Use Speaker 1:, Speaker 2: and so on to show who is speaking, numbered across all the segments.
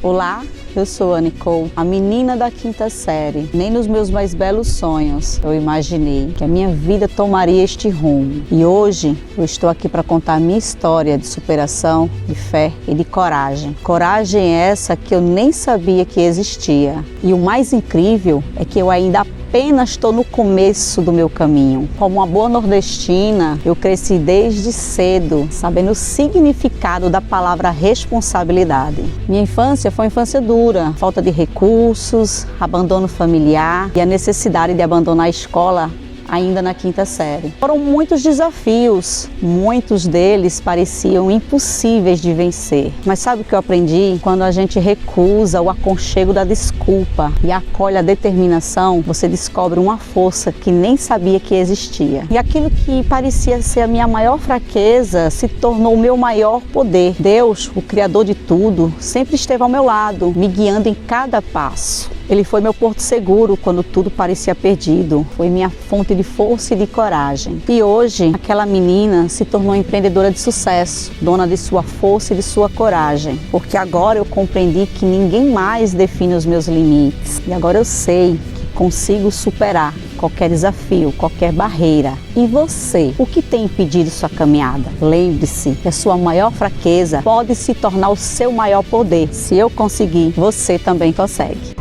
Speaker 1: Olá, eu sou a Nicole, a menina da quinta série. Nem nos meus mais belos sonhos eu imaginei que a minha vida tomaria este rumo. E hoje eu estou aqui para contar a minha história de superação, de fé e de coragem. Coragem essa que eu nem sabia que existia. E o mais incrível é que eu ainda apenas estou no começo do meu caminho. Como uma boa nordestina, eu cresci desde cedo, sabendo o significado da palavra responsabilidade. Minha infância foi uma infância dura, falta de recursos, abandono familiar e a necessidade de abandonar a escola ainda na quinta série. Foram muitos desafios, muitos deles pareciam impossíveis de vencer. Mas sabe o que eu aprendi? Quando a gente recusa o aconchego da desculpa e acolhe a determinação, você descobre uma força que nem sabia que existia. E aquilo que parecia ser a minha maior fraqueza se tornou o meu maior poder. Deus, o Criador de tudo, sempre esteve ao meu lado, me guiando em cada passo. Ele foi meu porto seguro quando tudo parecia perdido. Foi minha fonte de força e de coragem. E hoje, aquela menina se tornou empreendedora de sucesso, dona de sua força e de sua coragem. Porque agora eu compreendi que ninguém mais define os meus limites. E agora eu sei que consigo superar qualquer desafio, qualquer barreira. E você, o que tem impedido sua caminhada? Lembre-se que a sua maior fraqueza pode se tornar o seu maior poder. Se eu conseguir, você também consegue.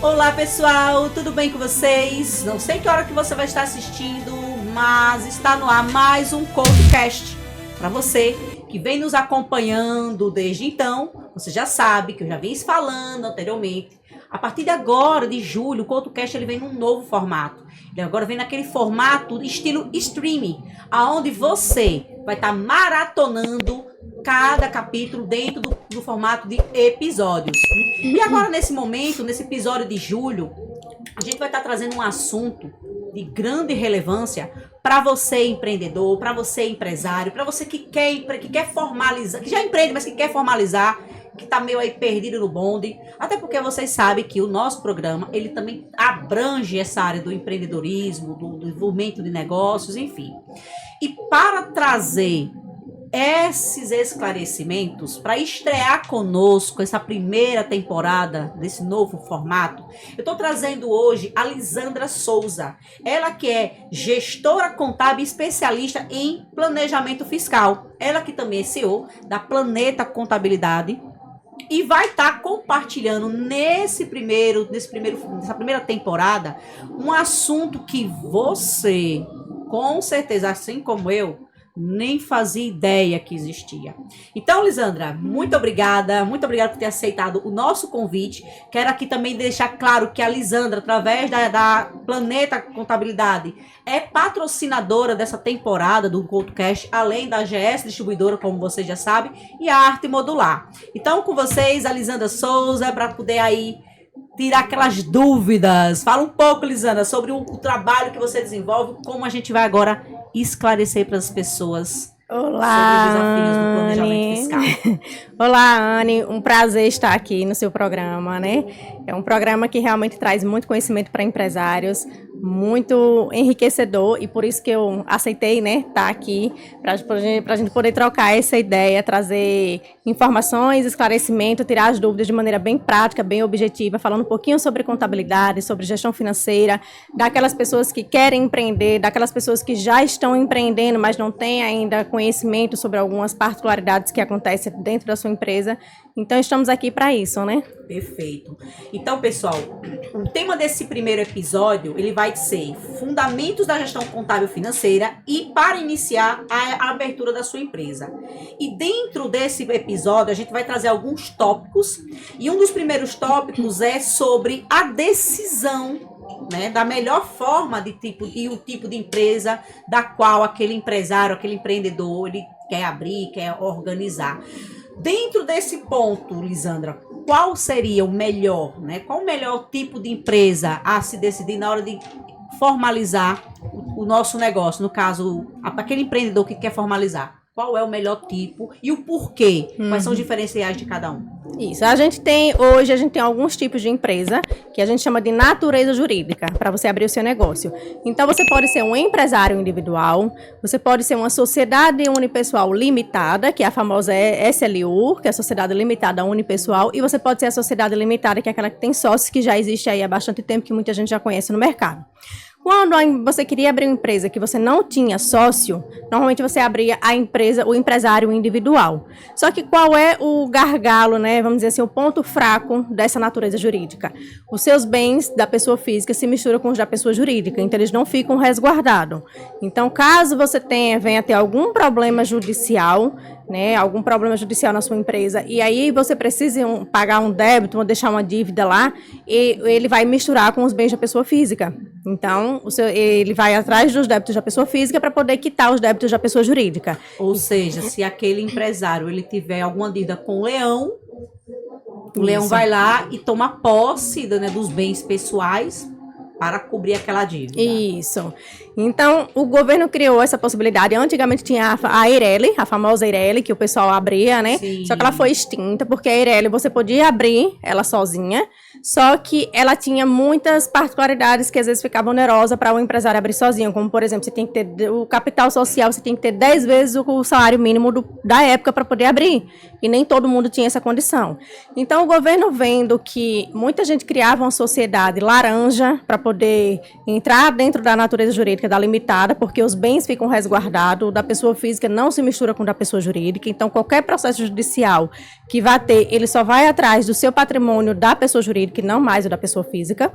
Speaker 2: Olá pessoal, tudo bem com vocês? Não sei que hora que você vai estar assistindo, mas está no ar mais um CoutoCast. Para você que vem nos acompanhando desde então, você já sabe que eu já vim falando anteriormente. A partir de agora, de julho, o CoutoCast ele vem num novo formato. Ele agora vem naquele formato estilo streaming, aonde você vai estar maratonando cada capítulo dentro do formato de episódios. E agora, nesse momento, nesse episódio de julho, a gente vai estar trazendo um assunto de grande relevância para você empreendedor, para você empresário, para você que quer formalizar, que já empreende, mas que quer formalizar, que está meio aí perdido no bonde. Até porque vocês sabem que o nosso programa, ele também abrange essa área do empreendedorismo, do desenvolvimento de negócios, enfim. E para trazer esses esclarecimentos, para estrear conosco essa primeira temporada desse novo formato, eu estou trazendo hoje a Lisandra Souza. Ela que é gestora contábil especialista em planejamento fiscal. Ela que também é CEO da Planeta Contabilidade. E vai estar compartilhando nessa primeira temporada um assunto que você, com certeza, assim como eu, nem fazia ideia que existia. Então, Lisandra, muito obrigada por ter aceitado o nosso convite. Quero aqui também deixar claro que a Lisandra, através da Planeta Contabilidade, é patrocinadora dessa temporada do CoutoCast, além da GS Distribuidora, como vocês já sabem, e a Arte Modular. Então, com vocês, a Lisandra Souza, para poder aí tirar aquelas dúvidas. Fala um pouco, Lisandra, sobre o trabalho que você desenvolve, como a gente vai agora esclarecer para as pessoas.
Speaker 3: Olá,
Speaker 2: sobre os desafios do planejamento fiscal.
Speaker 3: Olá, Anne, um prazer estar aqui no seu programa, né? É um programa que realmente traz muito conhecimento para empresários, muito enriquecedor, e por isso que eu aceitei, né, estar aqui para a gente poder trocar essa ideia, trazer informações, esclarecimento, tirar as dúvidas de maneira bem prática, bem objetiva, falando um pouquinho sobre contabilidade, sobre gestão financeira, daquelas pessoas que querem empreender, daquelas pessoas que já estão empreendendo, mas não têm ainda conhecimento sobre algumas particularidades que acontecem dentro da sua empresa. Então, estamos aqui para isso, né?
Speaker 2: Perfeito. Então, pessoal, o tema desse primeiro episódio, ele vai ser Fundamentos da Gestão Contábil Financeira e para iniciar a abertura da sua empresa. E dentro desse episódio, a gente vai trazer alguns tópicos, e um dos primeiros tópicos é sobre a decisão, né, da melhor forma de tipo e o tipo de empresa da qual aquele empresário, aquele empreendedor, ele quer abrir, quer organizar. Dentro desse ponto, Lisandra, qual seria o melhor, né? Qual o melhor tipo de empresa a se decidir na hora de formalizar o nosso negócio? No caso, aquele empreendedor que quer formalizar. Qual é o melhor tipo e o porquê? Quais são os diferenciais de cada um?
Speaker 3: Isso, hoje a gente tem alguns tipos de empresa que a gente chama de natureza jurídica, para você abrir o seu negócio. Então, você pode ser um empresário individual, você pode ser uma sociedade unipessoal limitada, que é a famosa SLU, que é a Sociedade Limitada Unipessoal, e você pode ser a sociedade limitada, que é aquela que tem sócios, que já existe aí há bastante tempo, que muita gente já conhece no mercado. Quando você queria abrir uma empresa que você não tinha sócio, normalmente você abria a empresa, o empresário individual. Só que qual é o gargalo, né? Vamos dizer assim, o ponto fraco dessa natureza jurídica? Os seus bens da pessoa física se misturam com os da pessoa jurídica, então eles não ficam resguardados. Então, caso você venha ter algum problema judicial, né, algum problema judicial na sua empresa, e aí você precisa pagar um débito ou deixar uma dívida lá, e ele vai misturar com os bens da pessoa física. Então, ele vai atrás dos débitos da pessoa física para poder quitar os débitos da pessoa jurídica.
Speaker 2: Ou seja, se aquele empresário ele tiver alguma dívida com o leão, o leão vai lá e toma posse, né, dos bens pessoais para cobrir aquela dívida.
Speaker 3: Isso. Então, o governo criou essa possibilidade. Antigamente tinha a Eireli, a famosa Eireli, que o pessoal abria, né?
Speaker 2: Sim.
Speaker 3: Só que ela foi extinta, porque a Eireli você podia abrir ela sozinha, só que ela tinha muitas particularidades que às vezes ficavam onerosas para o empresário abrir sozinho, como, por exemplo, você tem que ter o capital social, você tem que ter 10 vezes o salário mínimo da época para poder abrir, e nem todo mundo tinha essa condição. Então, o governo, vendo que muita gente criava uma sociedade laranja para poder entrar dentro da natureza jurídica da limitada, porque os bens ficam resguardados, o da pessoa física não se mistura com o da pessoa jurídica, então qualquer processo judicial que vá ter, ele só vai atrás do seu patrimônio da pessoa jurídica e não mais o da pessoa física.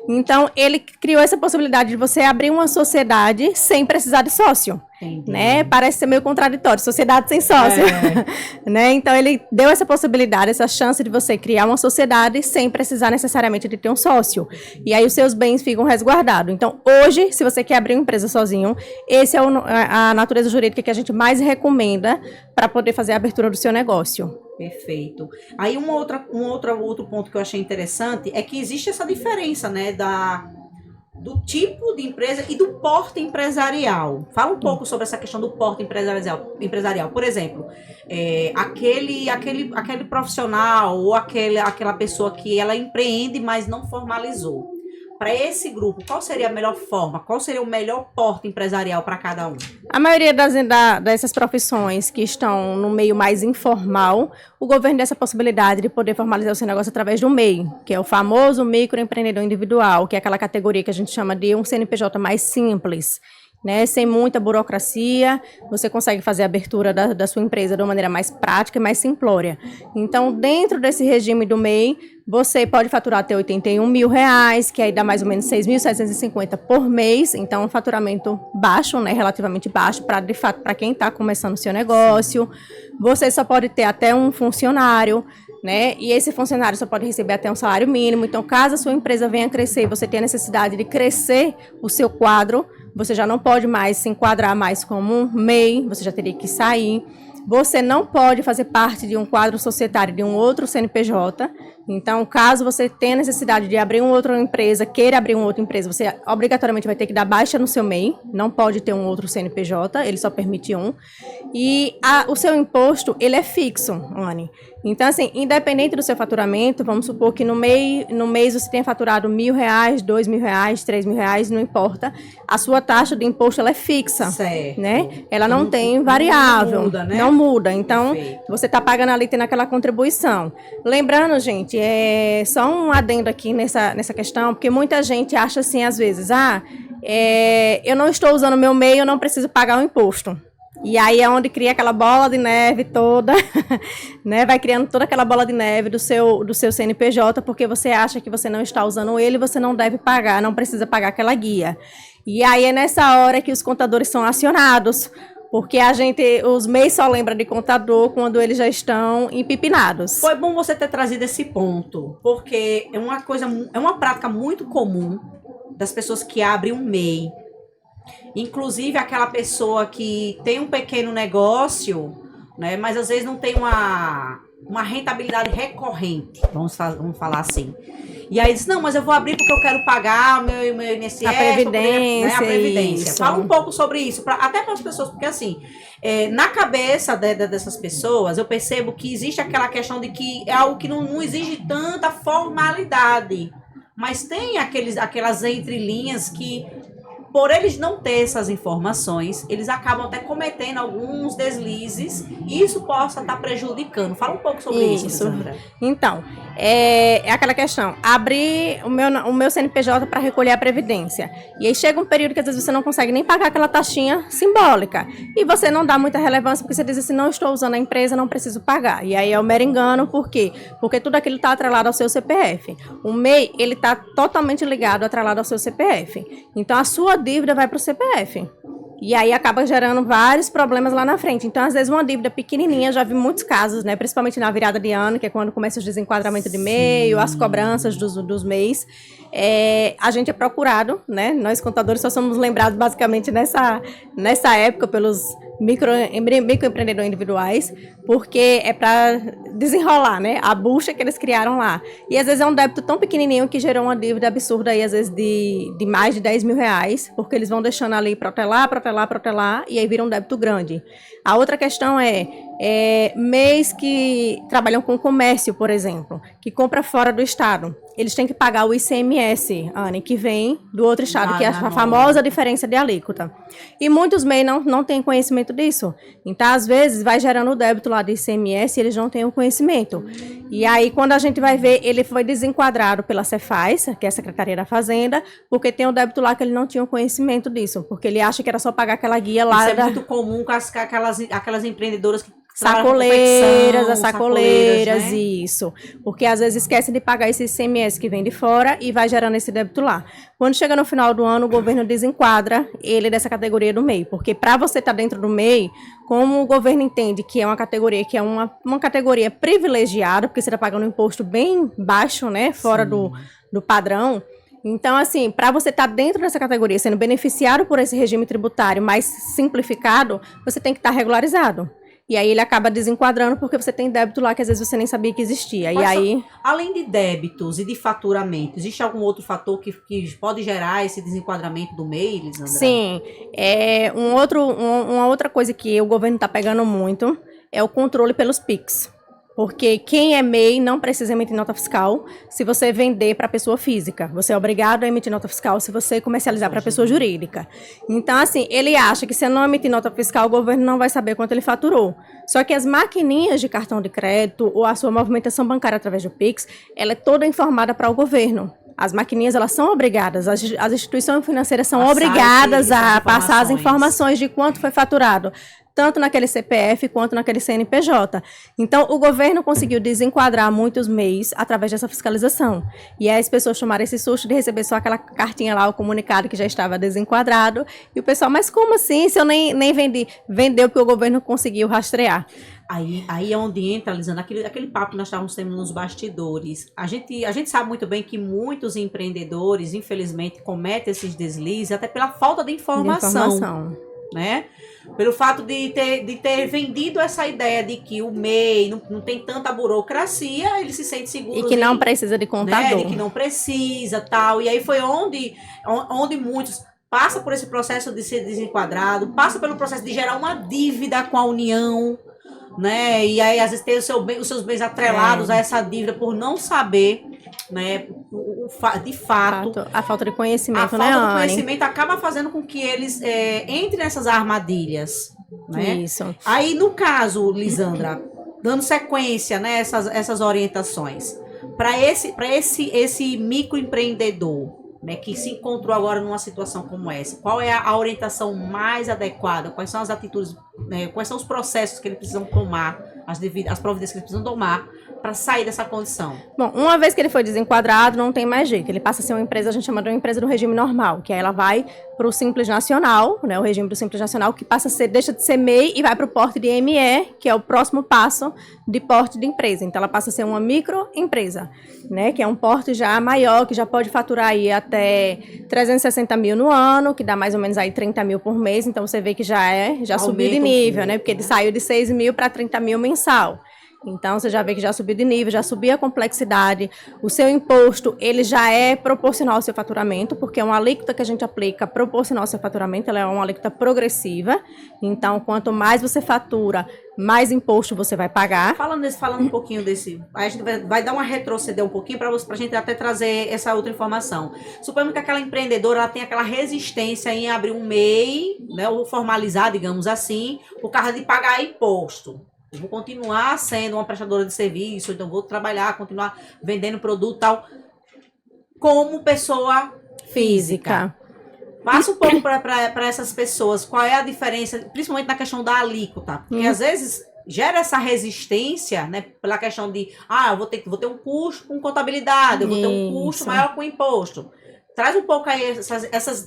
Speaker 3: Então, ele criou essa possibilidade de você abrir uma sociedade sem precisar de sócio. Entendi. Né? Parece ser meio contraditório, sociedade sem sócio. Né? Então, ele deu essa possibilidade, essa chance de você criar uma sociedade sem precisar necessariamente de ter um sócio. E aí, os seus bens ficam resguardados. Então, hoje, se você quer abrir uma empresa sozinho, esse é a natureza jurídica que a gente mais recomenda para poder fazer a abertura do seu negócio.
Speaker 2: Perfeito. Aí outro ponto que eu achei interessante é que existe essa diferença, né, do tipo de empresa e do porte empresarial. Fala um pouco sobre essa questão do porte empresarial. Por exemplo, aquele profissional ou aquela pessoa que ela empreende, mas não formalizou. Para esse grupo, qual seria a melhor forma? Qual seria o melhor porte empresarial para cada um?
Speaker 3: A maioria dessas profissões que estão no meio mais informal, o governo dá essa possibilidade de poder formalizar o seu negócio através do MEI, que é o famoso microempreendedor individual, que é aquela categoria que a gente chama de um CNPJ mais simples. Né, sem muita burocracia, você consegue fazer a abertura da sua empresa de uma maneira mais prática e mais simplória. Então, dentro desse regime do MEI, você pode faturar até R$81 mil, que aí dá mais ou menos 6.750 por mês. Então, um faturamento baixo, né, relativamente baixo, de fato, para quem está começando o seu negócio. Você só pode ter até um funcionário, né? E esse funcionário só pode receber até um salário mínimo. Então, caso a sua empresa venha a crescer, você tenha necessidade de crescer o seu quadro, você já não pode mais se enquadrar mais como um MEI, você já teria que sair. Você não pode fazer parte de um quadro societário de um outro CNPJ. Então, caso você tenha necessidade de abrir uma outra empresa, queira abrir uma outra empresa, você obrigatoriamente vai ter que dar baixa no seu MEI. Não pode ter um outro CNPJ, ele só permite um. E o seu imposto, ele é fixo, Anne. Então, assim, independente do seu faturamento, vamos supor que no mês você tenha faturado R$1.000, R$2.000, R$3.000, não importa. A sua taxa de imposto, ela é fixa.
Speaker 2: Certo.
Speaker 3: Né? Ela não tem variável.
Speaker 2: Não muda, né?
Speaker 3: Não muda. Então,
Speaker 2: Perfeito.
Speaker 3: Você está pagando ali, tendo aquela contribuição. Lembrando, gente, só um adendo aqui nessa questão, porque muita gente acha assim, às vezes, eu não estou usando o meu MEI, eu não preciso pagar o imposto. E aí é onde cria aquela bola de neve toda, né? Vai criando toda aquela bola de neve do seu CNPJ, porque você acha que você não está usando ele, você não deve pagar, não precisa pagar aquela guia. E aí é nessa hora que os contadores são acionados, porque os MEIs só lembram de contador quando eles já estão empipinados.
Speaker 2: Foi bom você ter trazido esse ponto, porque é uma prática muito comum das pessoas que abrem um MEI. Inclusive aquela pessoa que tem um pequeno negócio, né, mas às vezes não tem uma rentabilidade recorrente, vamos falar assim. E aí diz, não, mas eu vou abrir porque eu quero pagar meu INSS,
Speaker 3: A previdência,
Speaker 2: né, a previdência.
Speaker 3: isso.
Speaker 2: Fala um pouco sobre isso, até para as pessoas, porque assim, na cabeça dessas pessoas, eu percebo que existe aquela questão de que é algo que não exige tanta formalidade, mas tem aquelas entrelinhas que, por eles não ter essas informações, eles acabam até cometendo alguns deslizes e isso possa estar prejudicando. Fala um pouco sobre isso, Lisandra.
Speaker 3: Então, é aquela questão, abrir o meu CNPJ para recolher a previdência. E aí chega um período que às vezes você não consegue nem pagar aquela taxinha simbólica. E você não dá muita relevância porque você diz assim, não estou usando a empresa, não preciso pagar. E aí é o mero engano, por quê? Porque tudo aquilo está atrelado ao seu CPF. O MEI, ele está totalmente ligado, atrelado ao seu CPF. Então, a sua dívida vai para o CPF. E aí acaba gerando vários problemas lá na frente. Então, às vezes, uma dívida pequenininha, já vi muitos casos, né? Principalmente na virada de ano, que é quando começa os desenquadramentos de MEI, as cobranças dos MEIs. A gente é procurado, né? Nós, contadores, só somos lembrados basicamente nessa época pelos microempreendedores individuais, porque é para desenrolar, né? A bucha que eles criaram lá. E às vezes é um débito tão pequenininho que gerou uma dívida absurda aí, às vezes de mais de 10 mil reais, porque eles vão deixando ali protelar, e aí vira um débito grande. A outra questão MEIs que trabalham com comércio, por exemplo, que compra fora do estado. Eles têm que pagar o ICMS, Anne, que vem do outro estado, que é a famosa diferença de alíquota. E muitos MEIs não têm conhecimento disso. Então, às vezes, vai gerando o débito lá do ICMS e eles não têm o conhecimento. E aí, quando a gente vai ver, ele foi desenquadrado pela Cefaz, que é a Secretaria da Fazenda, porque tem o débito lá que ele não tinha o conhecimento disso, porque ele acha que era só pagar aquela guia lá.
Speaker 2: Isso é muito comum com aquelas empreendedoras que
Speaker 3: sacoleiras,
Speaker 2: né?
Speaker 3: Isso. Porque às vezes esquecem de pagar esse ICMS que vem de fora e vai gerando esse débito lá. Quando chega no final do ano, o governo desenquadra ele dessa categoria do MEI. Porque para você estar dentro do MEI, como o governo entende que é uma categoria que é uma categoria privilegiada, porque você está pagando um imposto bem baixo, né? Fora do padrão. Então, assim, para você estar dentro dessa categoria, sendo beneficiado por esse regime tributário mais simplificado, você tem que estar regularizado. E aí ele acaba desenquadrando porque você tem débito lá que às vezes você nem sabia que existia. E aí,
Speaker 2: além de débitos e de faturamento, existe algum outro fator que pode gerar esse desenquadramento do MEI, Lisandra?
Speaker 3: Sim. Uma outra coisa que o governo está pegando muito é o controle pelos PIX. Porque quem é MEI não precisa emitir nota fiscal se você vender para pessoa física. Você é obrigado a emitir nota fiscal se você comercializar para pessoa jurídica. Então, assim, ele acha que se não emitir nota fiscal, o governo não vai saber quanto ele faturou. Só que as maquininhas de cartão de crédito ou a sua movimentação bancária através do PIX, ela é toda informada para o governo. As maquininhas, elas são obrigadas, as instituições financeiras são obrigadas a passar as informações de quanto foi faturado, tanto naquele CPF quanto naquele CNPJ. Então, o governo conseguiu desenquadrar muitos MEIs através dessa fiscalização. E aí as pessoas tomaram esse susto de receber só aquela cartinha lá, o comunicado que já estava desenquadrado. E o pessoal, mas como assim? Se eu nem vendi? Vendeu porque o governo conseguiu rastrear.
Speaker 2: Aí é onde entra, Lisandra, aquele papo que nós estávamos tendo nos bastidores. A gente sabe muito bem que muitos empreendedores, infelizmente, cometem esses deslizes até pela falta de informação. Né? Pelo fato de ter vendido essa ideia de que o MEI não tem tanta burocracia, ele se sente seguro.
Speaker 3: E que não precisa de contador.
Speaker 2: Né? De que não precisa, tal. E aí foi onde muitos passam por esse processo de ser desenquadrado, passam pelo processo de gerar uma dívida com a União, né? E aí às vezes tem os seus bens atrelados a essa dívida por não saber, né? De fato,
Speaker 3: a falta de conhecimento,
Speaker 2: a falta de conhecimento acaba fazendo com que eles entrem nessas armadilhas, né?
Speaker 3: Isso.
Speaker 2: Aí no caso, Lisandra, dando sequência, né, essas orientações para esse microempreendedor, né, que se encontrou agora numa situação como essa, qual é a orientação mais adequada? Quais são as atitudes, né, quais são os processos que eles precisam tomar, as providências que eles precisam tomar para sair dessa condição?
Speaker 3: Bom, uma vez que ele foi desenquadrado, não tem mais jeito. Ele passa a ser uma empresa, a gente chama de uma empresa do regime normal, que aí ela vai para o Simples Nacional, né, o regime do Simples Nacional, que deixa de ser MEI e vai para o porte de ME, que é o próximo passo de porte de empresa. Então, ela passa a ser uma microempresa, né, que é um porte já maior, que já pode faturar aí até 360 mil no ano, que dá mais ou menos aí 30 mil por mês. Então, você vê que já subiu de nível, né, porque ele saiu de 6 mil para 30 mil mensal. Então, você já vê que já subiu de nível, já subiu a complexidade. O seu imposto, ele já é proporcional ao seu faturamento, porque é uma alíquota que a gente aplica proporcional ao seu faturamento, ela é uma alíquota progressiva. Então, quanto mais você fatura, mais imposto você vai pagar.
Speaker 2: Falando um pouquinho desse, a gente vai dar uma retroceder um pouquinho para a gente até trazer essa outra informação. Suponhamos que aquela empreendedora ela tem aquela resistência em abrir um MEI, né, ou formalizar, digamos assim, por causa de pagar imposto. Eu vou continuar sendo uma prestadora de serviço, então vou trabalhar, continuar vendendo produto e tal, como pessoa física. Passa um pouco para essas pessoas, qual é a diferença, principalmente na questão da alíquota, porque às vezes gera essa resistência, né, pela questão de, eu vou ter um custo com contabilidade, eu vou ter um custo maior com imposto. Traz um pouco aí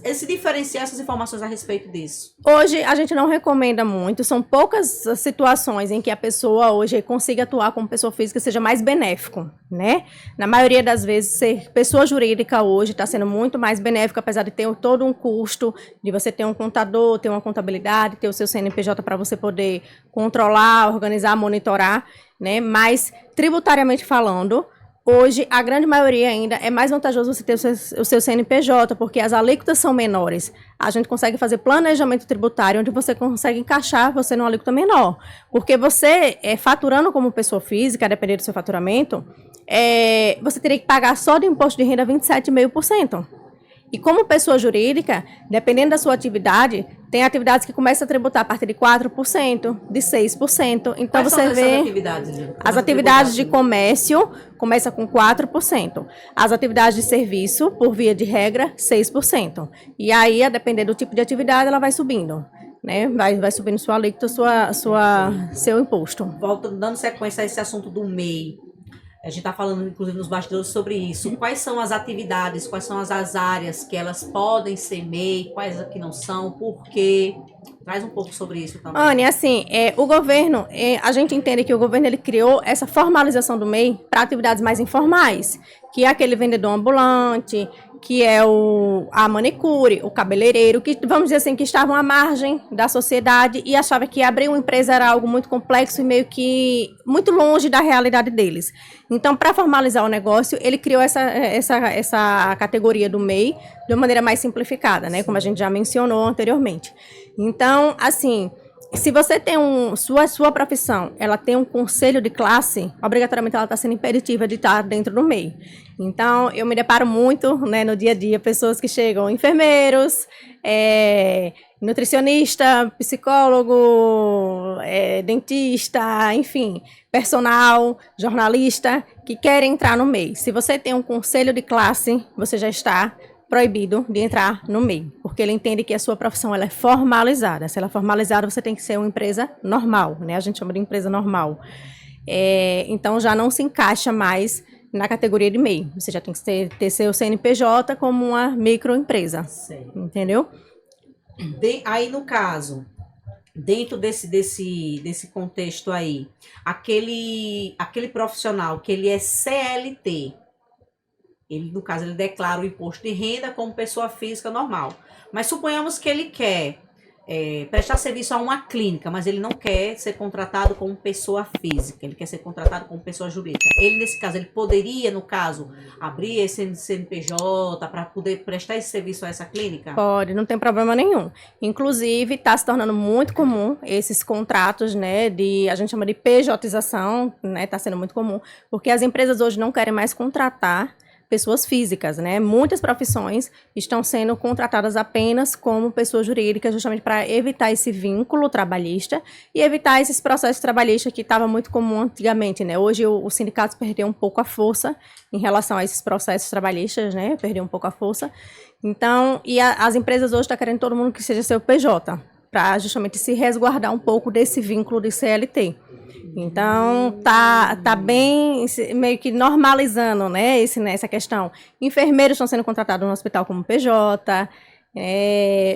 Speaker 2: esse diferenciar, essas informações a respeito disso.
Speaker 3: Hoje a gente não recomenda muito, são poucas situações em que a pessoa hoje consiga atuar como pessoa física seja mais benéfico, né? Na maioria das vezes, ser pessoa jurídica hoje está sendo muito mais benéfico, apesar de ter todo um custo de você ter um contador, ter uma contabilidade, ter o seu CNPJ para você poder controlar, organizar, monitorar, né? Mas tributariamente falando, hoje, a grande maioria ainda é mais vantajoso você ter o seu CNPJ, porque as alíquotas são menores. A gente consegue fazer planejamento tributário, onde você consegue encaixar você numa alíquota menor. Porque você, faturando como pessoa física, dependendo do seu faturamento, você teria que pagar só de imposto de renda 27,5%. E como pessoa jurídica, dependendo da sua atividade, tem atividades que começam a tributar a partir de 4%, de 6%. Então,
Speaker 2: quais
Speaker 3: você vê as atividades de comércio começam com 4%. As atividades de serviço, por via de regra, 6%. E aí, a depender do tipo de atividade, ela vai subindo, né? Vai subindo sua alíquota, seu imposto.
Speaker 2: Voltando, dando sequência a esse assunto do MEI. A gente está falando, inclusive, nos bastidores sobre isso. Quais são as atividades, quais são as áreas que elas podem ser MEI, quais aqui não são, por quê? Traz um pouco sobre isso também.
Speaker 3: Anny, assim, o governo, a gente entende que o governo ele criou essa formalização do MEI para atividades mais informais, que é aquele vendedor ambulante, que é a manicure, o cabeleireiro, que, vamos dizer assim, que estavam à margem da sociedade e achavam que abrir uma empresa era algo muito complexo e meio que muito longe da realidade deles. Então, para formalizar o negócio, ele criou essa categoria do MEI de uma maneira mais simplificada, né? Como a gente já mencionou anteriormente. Então, assim, se você tem sua profissão, ela tem um conselho de classe, obrigatoriamente ela está sendo impeditiva de estar dentro do MEI. Então, eu me deparo muito, né, no dia a dia, pessoas que chegam, enfermeiros, nutricionista, psicólogo, dentista, enfim, personal, jornalista, que querem entrar no MEI. Se você tem um conselho de classe, você já está proibido de entrar no MEI, porque ele entende que a sua profissão ela é formalizada. Se ela é formalizada, você tem que ser uma empresa normal, né? A gente chama de empresa normal. Então, já não se encaixa mais na categoria de MEI. Você já tem que ter seu CNPJ como uma microempresa, entendeu?
Speaker 2: Aí, no caso, dentro desse contexto aí, aquele profissional que ele é CLT, ele, no caso, ele declara o imposto de renda como pessoa física normal. Mas suponhamos que ele quer prestar serviço a uma clínica, mas ele não quer ser contratado como pessoa física, ele quer ser contratado como pessoa jurídica. Ele, nesse caso, ele poderia, no caso, abrir esse CNPJ para poder prestar esse serviço a essa clínica?
Speaker 3: Pode, não tem problema nenhum. Inclusive, está se tornando muito comum esses contratos, né, a gente chama de PJização, né, está sendo muito comum, porque as empresas hoje não querem mais contratar pessoas físicas, né? Muitas profissões estão sendo contratadas apenas como pessoa jurídica, justamente para evitar esse vínculo trabalhista e evitar esses processos trabalhistas que estava muito comum antigamente, né? Hoje o sindicato perdeu um pouco a força em relação a esses processos trabalhistas, né? Perdeu um pouco a força. Então, as empresas hoje estão querendo todo mundo que seja seu PJ, para justamente se resguardar um pouco desse vínculo de CLT. Então, tá bem, meio que normalizando, né, essa questão. Enfermeiros estão sendo contratados no hospital como PJ,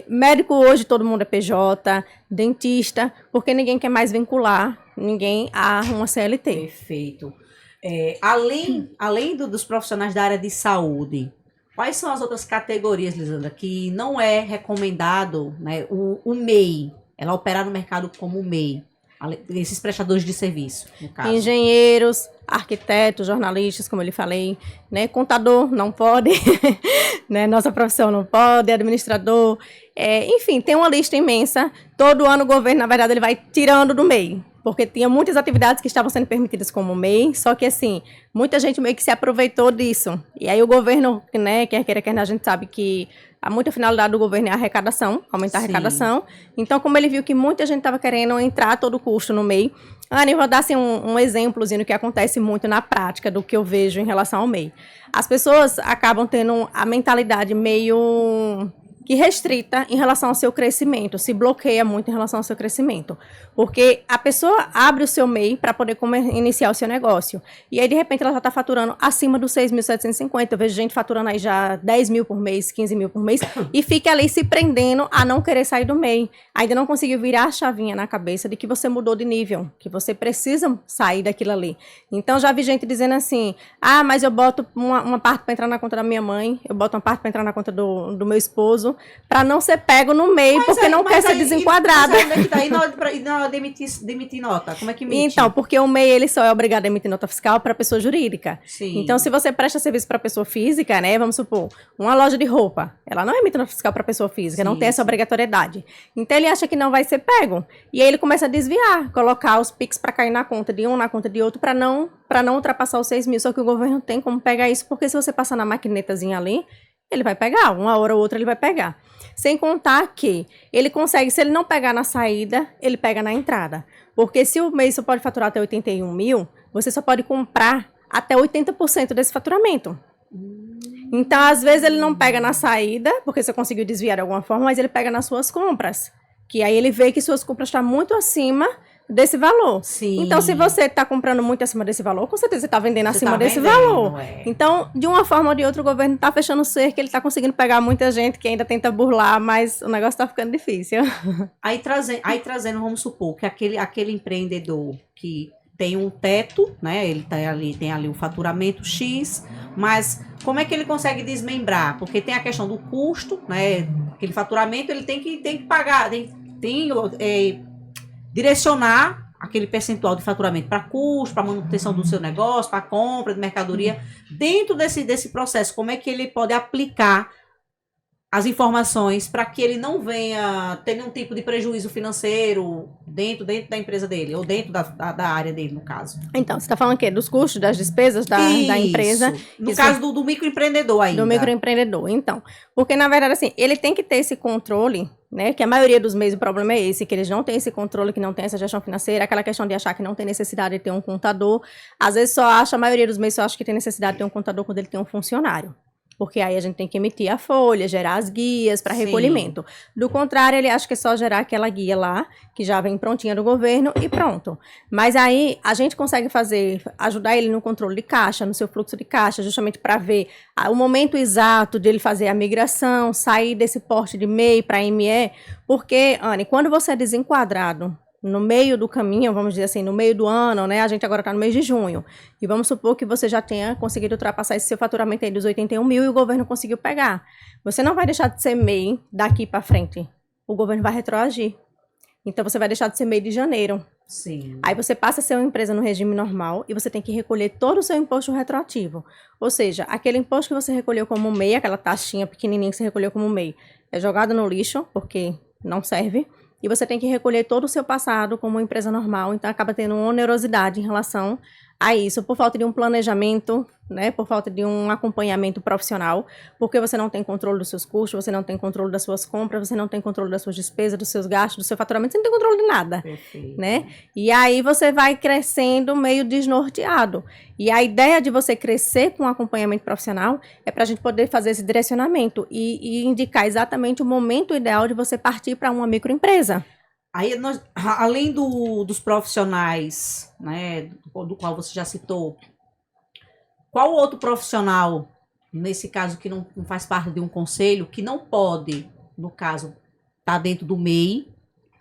Speaker 3: médico hoje todo mundo é PJ, dentista, porque ninguém quer mais vincular ninguém a uma CLT.
Speaker 2: Perfeito. Além dos profissionais da área de saúde, quais são as outras categorias, Lisandra, que não é recomendado, né, o MEI, ela operar no mercado como MEI? esses prestadores de serviço, no caso?
Speaker 3: Engenheiros, arquitetos, jornalistas, como eu lhe falei, né? Contador não pode, né? Nossa profissão não pode, administrador, enfim, tem uma lista imensa. Todo ano o governo, na verdade, ele vai tirando do MEI, porque tinha muitas atividades que estavam sendo permitidas como MEI, só que assim, muita gente meio que se aproveitou disso. E aí o governo, né, quer queira, quer não, a gente sabe que muita finalidade do governo é a arrecadação, aumentar a arrecadação. Então, como ele viu que muita gente estava querendo entrar a todo custo no MEI, eu vou dar assim, um exemplozinho que acontece muito na prática do que eu vejo em relação ao MEI. As pessoas acabam tendo a mentalidade meio que restrita em relação ao seu crescimento, se bloqueia muito em relação ao seu crescimento. Porque a pessoa abre o seu MEI para poder iniciar o seu negócio. E aí, de repente, ela já está faturando acima dos 6.750. Eu vejo gente faturando aí já 10 mil por mês, 15 mil por mês, e fica ali se prendendo a não querer sair do MEI. Ainda não conseguiu virar a chavinha na cabeça de que você mudou de nível, que você precisa sair daquilo ali. Então, já vi gente dizendo assim, mas eu boto uma parte para entrar na conta da minha mãe, eu boto uma parte para entrar na conta do meu esposo, para não ser pego no MEI, porque não quer ser desenquadrada.
Speaker 2: E não demitir nota? Como é que emite?
Speaker 3: Então, porque o MEI ele só é obrigado a emitir nota fiscal para pessoa jurídica.
Speaker 2: Sim.
Speaker 3: Então, se você presta serviço para pessoa física, né, vamos supor, uma loja de roupa, ela não emite nota fiscal para pessoa física, não tem essa obrigatoriedade. Então, ele acha que não vai ser pego. E aí ele começa a desviar, colocar os PIX para cair na conta de um, na conta de outro, para não ultrapassar os 6 mil. Só que o governo tem como pegar isso, porque se você passar na maquinetazinha ali, ele vai pegar, uma hora ou outra ele vai pegar. Sem contar que ele consegue, se ele não pegar na saída, ele pega na entrada. Porque se o mês só pode faturar até 81 mil, você só pode comprar até 80% desse faturamento. Então, às vezes, ele não pega na saída, porque você conseguiu desviar de alguma forma, mas ele pega nas suas compras. Que aí ele vê que suas compras estão muito acima desse valor.
Speaker 2: Sim.
Speaker 3: Então, se você está comprando muito acima desse valor, com certeza você está vendendo acima desse valor. Então, de uma forma ou de outra, o governo está fechando o cerco, ele está conseguindo pegar muita gente que ainda tenta burlar, mas o negócio está ficando difícil.
Speaker 2: Aí trazendo, vamos supor, que aquele empreendedor que tem um teto, né? Ele tem ali o faturamento X, mas como é que ele consegue desmembrar? Porque tem a questão do custo, né? Aquele faturamento, ele tem que pagar, direcionar aquele percentual de faturamento para custo, para manutenção do seu negócio, para compra de mercadoria. Dentro desse processo, como é que ele pode aplicar as informações para que ele não venha ter nenhum tipo de prejuízo financeiro dentro da empresa dele, ou dentro da área dele, no caso?
Speaker 3: Então, você está falando o quê? Dos custos, das despesas da empresa?
Speaker 2: No caso do microempreendedor ainda.
Speaker 3: Do microempreendedor, então. Porque, na verdade, assim, ele tem que ter esse controle, né? Que a maioria dos meios, o problema é esse, que eles não têm esse controle, que não tem essa gestão financeira, aquela questão de achar que não tem necessidade de ter um contador. Às vezes a maioria dos meios só acha que tem necessidade de ter um contador quando ele tem um funcionário. Porque aí a gente tem que emitir a folha, gerar as guias para recolhimento. Do contrário, ele acha que é só gerar aquela guia lá, que já vem prontinha do governo e pronto. Mas aí a gente consegue ajudar ele no controle de caixa, no seu fluxo de caixa, justamente para ver o momento exato de ele fazer a migração, sair desse porte de MEI para ME. Porque, Anne, quando você é desenquadrado no meio do caminho, vamos dizer assim, no meio do ano, né? A gente agora está no mês de junho. E vamos supor que você já tenha conseguido ultrapassar esse seu faturamento aí dos 81 mil e o governo conseguiu pegar. Você não vai deixar de ser MEI daqui para frente. O governo vai retroagir. Então, você vai deixar de ser MEI de janeiro.
Speaker 2: Sim.
Speaker 3: Aí você passa a ser uma empresa no regime normal e você tem que recolher todo o seu imposto retroativo. Ou seja, aquele imposto que você recolheu como MEI, aquela taxinha pequenininha que você recolheu como MEI, é jogado no lixo, porque não serve. E você tem que recolher todo o seu passado como uma empresa normal, então acaba tendo uma onerosidade em relação a isso, por falta de um planejamento, né, por falta de um acompanhamento profissional, porque você não tem controle dos seus custos, você não tem controle das suas compras, você não tem controle das suas despesas, dos seus gastos, do seu faturamento, você não tem controle de nada.
Speaker 2: Perfeito.
Speaker 3: Né? E aí você vai crescendo meio desnorteado. E a ideia de você crescer com acompanhamento profissional é para a gente poder fazer esse direcionamento e indicar exatamente o momento ideal de você partir para uma microempresa.
Speaker 2: Aí, além dos profissionais, né, do qual você já citou, qual outro profissional, nesse caso, que não faz parte de um conselho, que não pode, no caso, estar dentro do MEI,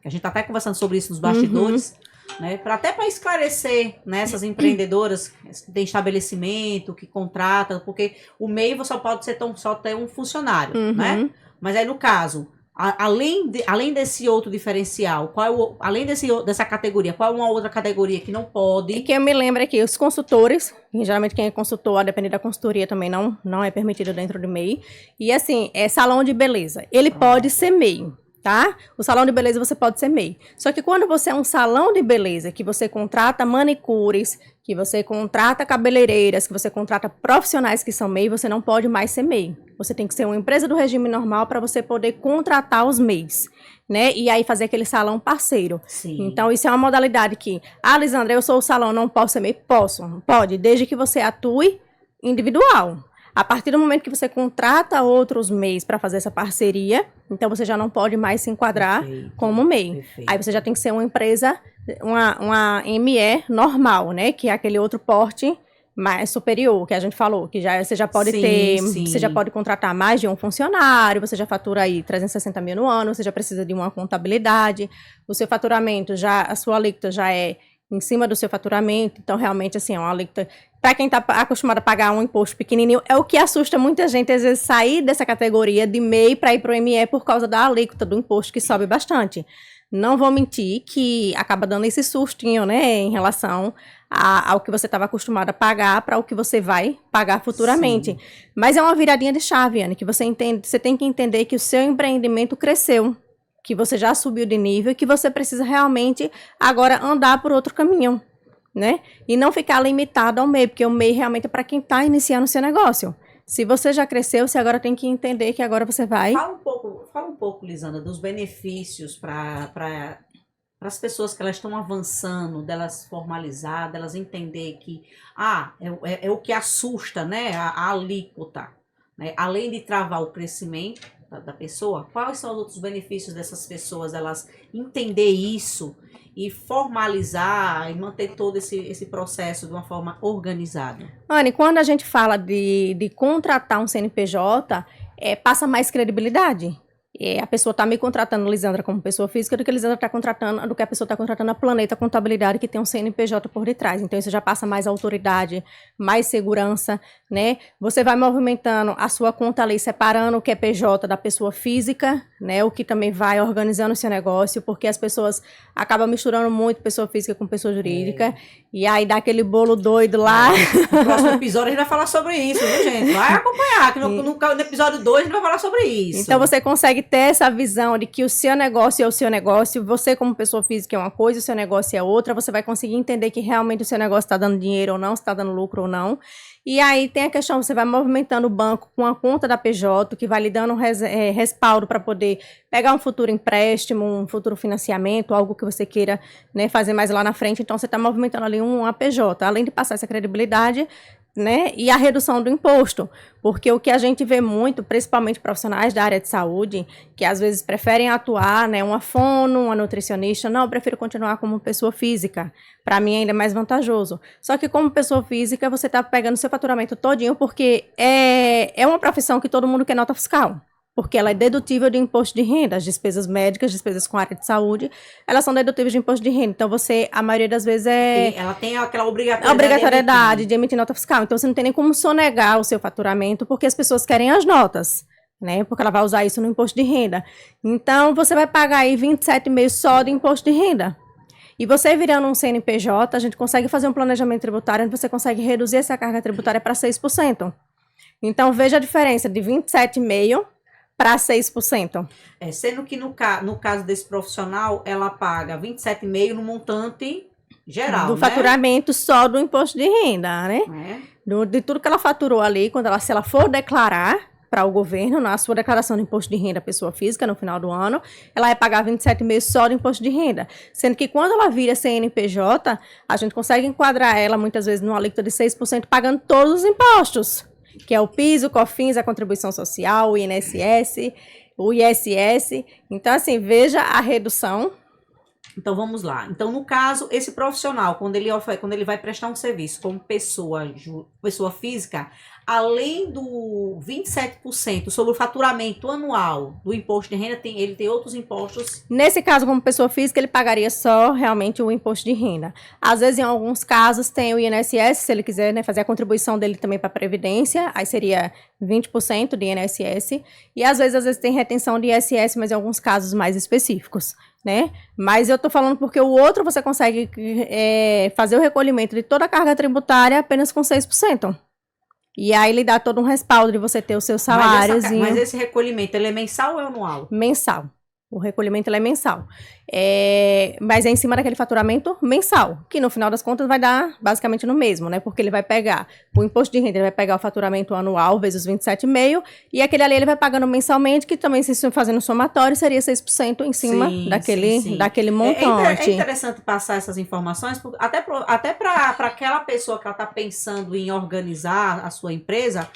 Speaker 2: que a gente está até conversando sobre isso nos bastidores, né, até para esclarecer, né, essas empreendedoras que têm estabelecimento, que contratam, porque o MEI só pode ser só ter um funcionário, né? Mas aí, no caso, Além desse outro diferencial, além dessa categoria, qual é uma outra categoria que não pode?
Speaker 3: E que eu me lembro aqui, os consultores, geralmente quem é consultor, a depender da consultoria também não é permitido dentro do MEI. E assim, salão de beleza, ele pode ser MEI, tá? O salão de beleza você pode ser MEI. Só que quando você é um salão de beleza, que você contrata manicures, que você contrata cabeleireiras, que você contrata profissionais que são MEI, você não pode mais ser MEI. Você tem que ser uma empresa do regime normal para você poder contratar os MEIs, né? E aí fazer aquele salão parceiro.
Speaker 2: Sim.
Speaker 3: Então, isso é uma modalidade que, Lisandra, eu sou o salão, não posso ser MEI? Posso, pode, desde que você atue individual. A partir do momento que você contrata outros MEIs para fazer essa parceria, então você já não pode mais se enquadrar como MEI. Perfeito. Aí você já tem que ser uma empresa, uma ME normal, né? Que é aquele outro porte mais superior, que a gente falou, que você já pode você já pode contratar mais de um funcionário, você já fatura aí 360 mil no ano, você já precisa de uma contabilidade, o seu faturamento, a sua alíquota já é em cima do seu faturamento, então realmente assim, é uma alíquota, para quem está acostumado a pagar um imposto pequenininho, é o que assusta muita gente, às vezes, sair dessa categoria de MEI para ir para o ME por causa da alíquota do imposto, que sobe bastante. Não vou mentir que acaba dando esse sustinho, né, em relação ao que você estava acostumado a pagar para o que você vai pagar futuramente. Sim. Mas é uma viradinha de chave, Anne, que você tem que entender que o seu empreendimento cresceu, que você já subiu de nível e que você precisa realmente agora andar por outro caminho, né? E não ficar limitado ao MEI, porque o MEI realmente é para quem está iniciando o seu negócio. Se você já cresceu, você agora tem que entender que agora você vai...
Speaker 2: Fala um pouco, Lisandra, dos benefícios para as pessoas que elas estão avançando, delas formalizar, delas entender que é o que assusta, né, a alíquota, né? Além de travar o crescimento da pessoa, quais são os outros benefícios dessas pessoas, elas entender isso e formalizar e manter todo esse processo de uma forma organizada?
Speaker 3: Anne, quando a gente fala de contratar um CNPJ, passa mais credibilidade. A pessoa está me contratando, Lisandra, como pessoa física, do que a Lisandra está contratando, do que a pessoa está contratando a Planeta Contabilidade, que tem um CNPJ por detrás. Então, isso já passa mais autoridade, mais segurança, né? Você vai movimentando a sua conta ali, separando o que é PJ da pessoa física, né? O que também vai organizando o seu negócio, porque as pessoas acabam misturando muito pessoa física com pessoa jurídica, e aí dá aquele bolo doido lá.
Speaker 2: No próximo episódio a gente vai falar sobre isso, viu, gente? Vai acompanhar, que no episódio 2 a gente vai falar sobre isso.
Speaker 3: Então, você consegue ter essa visão de que o seu negócio é o seu negócio, você como pessoa física é uma coisa, o seu negócio é outra, você vai conseguir entender que realmente o seu negócio está dando dinheiro ou não, se está dando lucro ou não. E aí tem a questão, você vai movimentando o banco com a conta da PJ, que vai lhe dando respaldo para poder pegar um futuro empréstimo, um futuro financiamento, algo que você queira, né, fazer mais lá na frente. Então, você está movimentando ali uma PJ, além de passar essa credibilidade, né, e a redução do imposto, porque o que a gente vê muito, principalmente profissionais da área de saúde, que às vezes preferem atuar, né, uma fono, uma nutricionista, não, eu prefiro continuar como pessoa física, para mim ainda é mais vantajoso. Só que como pessoa física, você está pegando seu faturamento todinho, porque é uma profissão que todo mundo quer nota fiscal. Porque ela é dedutível de imposto de renda, as despesas médicas, despesas com área de saúde, elas são dedutíveis de imposto de renda. Então, você, a maioria das vezes
Speaker 2: ela tem aquela obrigatoriedade
Speaker 3: de emitir nota fiscal. Então, você não tem nem como sonegar o seu faturamento, porque as pessoas querem as notas, né? Porque ela vai usar isso no imposto de renda. Então, você vai pagar aí 27,5% só de imposto de renda. E você virando um CNPJ, a gente consegue fazer um planejamento tributário, onde você consegue reduzir essa carga tributária para 6%. Então, veja a diferença de 27,5% para 6%.
Speaker 2: Sendo que no caso desse profissional, ela paga 27,5% no montante geral,
Speaker 3: do faturamento só do imposto de renda, né? De tudo que ela faturou ali, se ela for declarar para o governo, na sua declaração de imposto de renda pessoa física, no final do ano, ela vai pagar 27,5% só do imposto de renda. Sendo que quando ela vira CNPJ, a gente consegue enquadrar ela, muitas vezes, numa alíquota de 6%, pagando todos os impostos, que é o PIS, o COFINS, a contribuição social, o INSS, o ISS. Então, assim, veja a redução.
Speaker 2: Então, vamos lá. Então, no caso, esse profissional, quando ele vai prestar um serviço como pessoa física, além do 27% sobre o faturamento anual do imposto de renda, ele tem outros impostos?
Speaker 3: Nesse caso, como pessoa física, ele pagaria só realmente o imposto de renda. Às vezes, em alguns casos, tem o INSS, se ele quiser, né, fazer a contribuição dele também para a Previdência, aí seria 20% de INSS. E às vezes tem retenção de ISS, mas em alguns casos mais específicos, né? Mas eu estou falando porque o outro você consegue fazer o recolhimento de toda a carga tributária apenas com 6%. E aí ele dá todo um respaldo de você ter o seu salário.
Speaker 2: Mas esse recolhimento, ele é mensal ou é anual?
Speaker 3: Mensal. O recolhimento ele é mensal. Mas é em cima daquele faturamento mensal, que no final das contas vai dar basicamente no mesmo, né? Porque ele vai pegar o imposto de renda, ele vai pegar o faturamento anual vezes 27,5%, e aquele ali ele vai pagando mensalmente, que também, se fazendo somatório, seria 6% em cima daquele montante.
Speaker 2: É interessante passar essas informações, até para aquela pessoa que ela está pensando em organizar a sua empresa.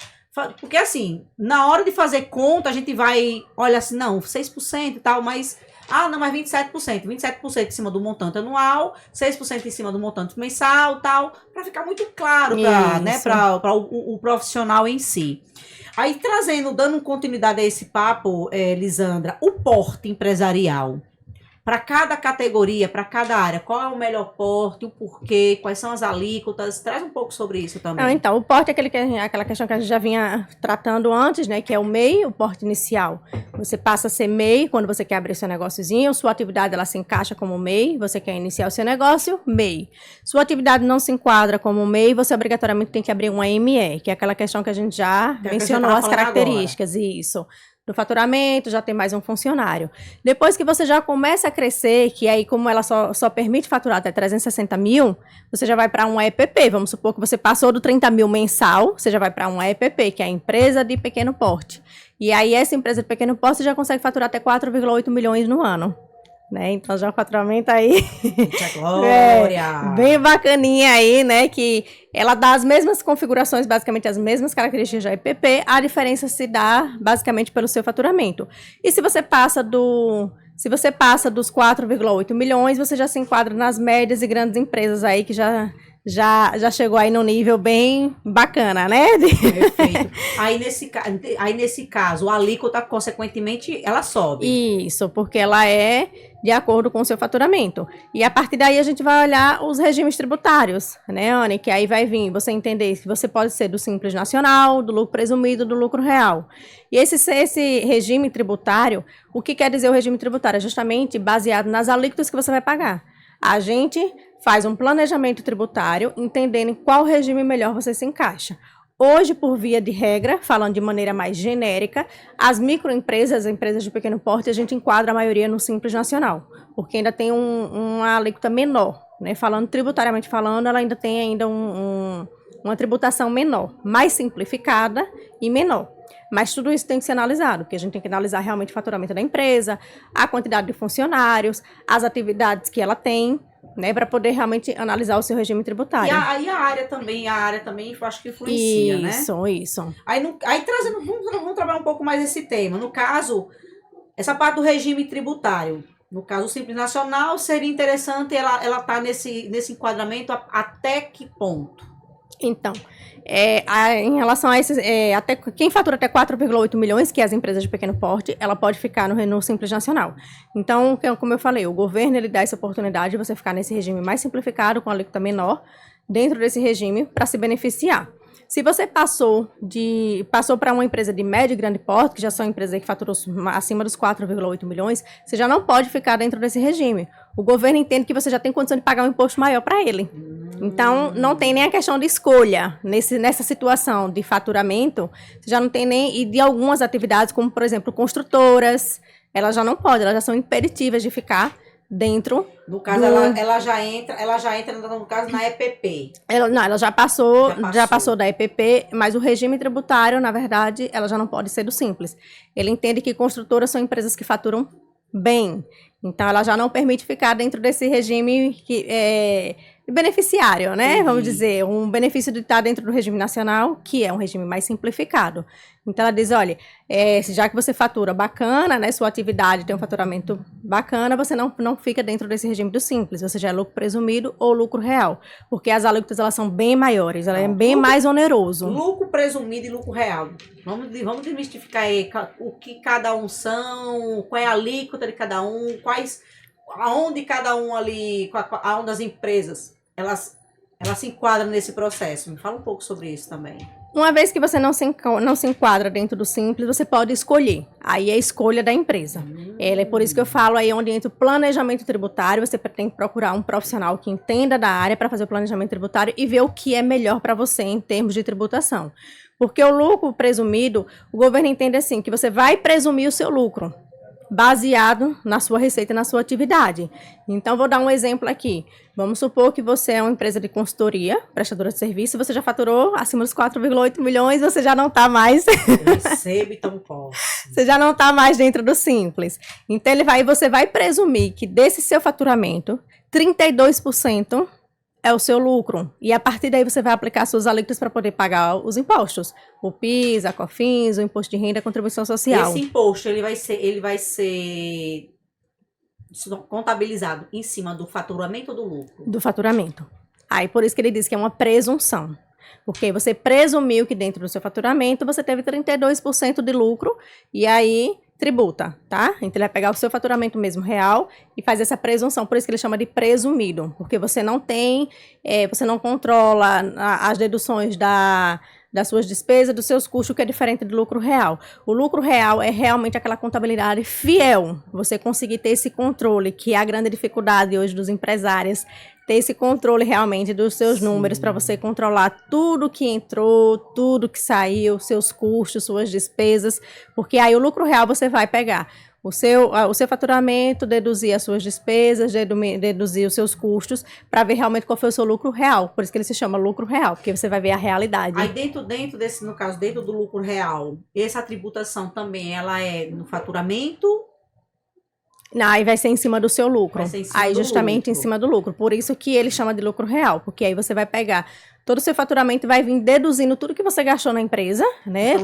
Speaker 2: Porque assim, na hora de fazer conta, a gente vai, olha assim, não, 6% e tal, mas, mas 27%. 27% em cima do montante anual, 6% em cima do montante mensal, tal, para ficar muito claro para o profissional em si. Aí dando continuidade a esse papo, Lisandra, o porte empresarial. Para cada categoria, para cada área, qual é o melhor porte, o porquê, quais são as alíquotas? Traz um pouco sobre isso também.
Speaker 3: Então, o porte é aquela questão que a gente já vinha tratando antes, né? Que é o MEI, o porte inicial. Você passa a ser MEI quando você quer abrir seu negóciozinho, sua atividade ela se encaixa como MEI, você quer iniciar o seu negócio, MEI. Sua atividade não se enquadra como MEI, você obrigatoriamente tem que abrir uma ME, que é aquela questão que a gente já mencionou as características, agora. Isso. Do faturamento, já tem mais um funcionário. Depois que você já começa a crescer, que aí como ela só permite faturar até 360 mil, você já vai para um EPP. Vamos supor que você passou do 30 mil mensal, você já vai para um EPP, que é a empresa de pequeno porte. E aí essa empresa de pequeno porte já consegue faturar até 4,8 milhões no ano. Né? Então já o faturamento aí bem bacaninha aí, né? Que ela dá as mesmas configurações, basicamente as mesmas características da EPP, a diferença se dá basicamente pelo seu faturamento. E se você passa dos 4,8 milhões, você já se enquadra nas médias e grandes empresas aí que já chegou aí num nível bem bacana, né?
Speaker 2: Perfeito. Aí nesse caso, a alíquota, consequentemente, ela sobe.
Speaker 3: Isso, porque ela é de acordo com o seu faturamento. E a partir daí a gente vai olhar os regimes tributários, né, Anny? Que aí vai vir você entender que você pode ser do Simples Nacional, do lucro presumido, do lucro real. E esse regime tributário, o que quer dizer o regime tributário? É justamente baseado nas alíquotas que você vai pagar. A gente faz um planejamento tributário, entendendo em qual regime melhor você se encaixa. Hoje, por via de regra, falando de maneira mais genérica, as microempresas, as empresas de pequeno porte, a gente enquadra a maioria no Simples Nacional, porque ainda tem uma alíquota menor, né? Falando tributariamente falando, ela ainda tem uma tributação menor, mais simplificada e menor. Mas tudo isso tem que ser analisado, porque a gente tem que analisar realmente o faturamento da empresa, a quantidade de funcionários, as atividades que ela tem, né, para poder realmente analisar o seu regime tributário.
Speaker 2: E a área também eu acho que influencia, né?
Speaker 3: Isso.
Speaker 2: Aí trazendo, vamos trabalhar um pouco mais esse tema. No caso, essa parte do regime tributário, no caso o Simples Nacional, seria interessante ela tá nesse enquadramento até que ponto?
Speaker 3: Então, em relação a esses, quem fatura até 4,8 milhões, que é as empresas de pequeno porte, ela pode ficar no Simples Nacional. Então, como eu falei, o governo ele dá essa oportunidade de você ficar nesse regime mais simplificado, com a alíquota menor, dentro desse regime, para se beneficiar. Se você passou para uma empresa de médio e grande porte, que já são empresas que faturam acima dos 4,8 milhões, você já não pode ficar dentro desse regime. O governo entende que você já tem condição de pagar um imposto maior para ele. Então, não tem nem a questão de escolha nessa situação de faturamento, você já não tem nem, e de algumas atividades, como, por exemplo, construtoras, elas já não podem, elas já são impeditivas de ficar dentro.
Speaker 2: No caso, ela já entra, no caso, na EPP.
Speaker 3: Ela já passou da EPP, mas o regime tributário, na verdade, ela já não pode ser do Simples. Ele entende que construtoras são empresas que faturam bem. Então, ela já não permite ficar dentro desse regime beneficiário, né?
Speaker 2: Entendi.
Speaker 3: Vamos dizer, um benefício de estar dentro do regime nacional, que é um regime mais simplificado. Então, ela diz, olha, já que você fatura bacana, né, sua atividade tem um faturamento bacana, você não fica dentro desse regime do Simples, você já é lucro presumido ou lucro real, porque as alíquotas, elas são bem maiores, ela é bem mais oneroso.
Speaker 2: Lucro presumido e lucro real. Vamos desmistificar aí o que cada um são, qual é a alíquota de cada um, aonde cada um ali, aonde as empresas, elas se enquadram nesse processo. Me fala um pouco sobre isso também.
Speaker 3: Uma vez que você não se enquadra dentro do Simples, você pode escolher. Aí é a escolha da empresa. É por isso que eu falo aí onde entra o planejamento tributário, você tem que procurar um profissional que entenda da área para fazer o planejamento tributário e ver o que é melhor para você em termos de tributação. Porque o lucro presumido, o governo entende assim, que você vai presumir o seu lucro baseado na sua receita e na sua atividade. Então, vou dar um exemplo aqui. Vamos supor que você é uma empresa de consultoria, prestadora de serviço, você já faturou acima dos 4,8 milhões, você já não está mais...
Speaker 2: Eu recebo e tão posso.
Speaker 3: Você já não está mais dentro do Simples. Então, você vai presumir que desse seu faturamento, 32% é o seu lucro. E a partir daí você vai aplicar suas alíquotas para poder pagar os impostos. O PIS, a COFINS, o imposto de renda, a contribuição social.
Speaker 2: Esse imposto, ele vai ser contabilizado em cima do faturamento ou do lucro?
Speaker 3: Do faturamento. Aí, por isso que ele diz que é uma presunção. Porque você presumiu que dentro do seu faturamento você teve 32% de lucro e aí tributa, tá? Então ele vai pegar o seu faturamento mesmo real e faz essa presunção, por isso que ele chama de presumido, porque você não tem, você não controla as deduções das suas despesas, dos seus custos, que é diferente do lucro real. O lucro real é realmente aquela contabilidade fiel, você conseguir ter esse controle, que é a grande dificuldade hoje dos empresários, ter esse controle realmente dos seus números para você controlar tudo que entrou, tudo que saiu, seus custos, suas despesas, porque aí o lucro real você vai pegar o seu faturamento, deduzir as suas despesas, deduzir os seus custos, para ver realmente qual foi o seu lucro real. Por isso que ele se chama lucro real, porque você vai ver a realidade.
Speaker 2: Aí dentro desse, no caso, dentro do lucro real, essa tributação também, ela é no faturamento?
Speaker 3: Não, aí vai ser em cima do seu lucro.
Speaker 2: Vai ser em cima
Speaker 3: aí
Speaker 2: do
Speaker 3: justamente
Speaker 2: lucro.
Speaker 3: em cima do lucro. Por isso que ele chama de lucro real, porque aí você vai pegar todo o seu faturamento e vai vir deduzindo tudo que você gastou na empresa, né?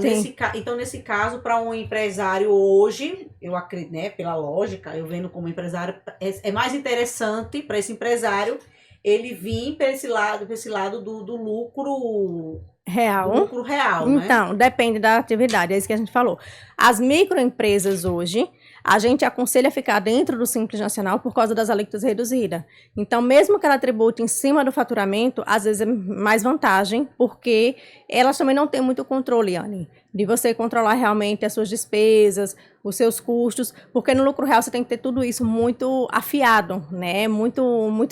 Speaker 2: Então, nesse caso, para um empresário hoje, eu acredito, né, pela lógica, eu vendo como empresário, é mais interessante para esse empresário ele vir para esse lado do lucro
Speaker 3: real.
Speaker 2: Do lucro real, né?
Speaker 3: Então, depende da atividade, é isso que a gente falou. As microempresas hoje, a gente aconselha ficar dentro do Simples Nacional por causa das alíquotas reduzidas. Então, mesmo que ela tribute em cima do faturamento, às vezes é mais vantagem, porque elas também não têm muito controle, Anne, de você controlar realmente as suas despesas, os seus custos, porque no lucro real você tem que ter tudo isso muito afiado, né? Muito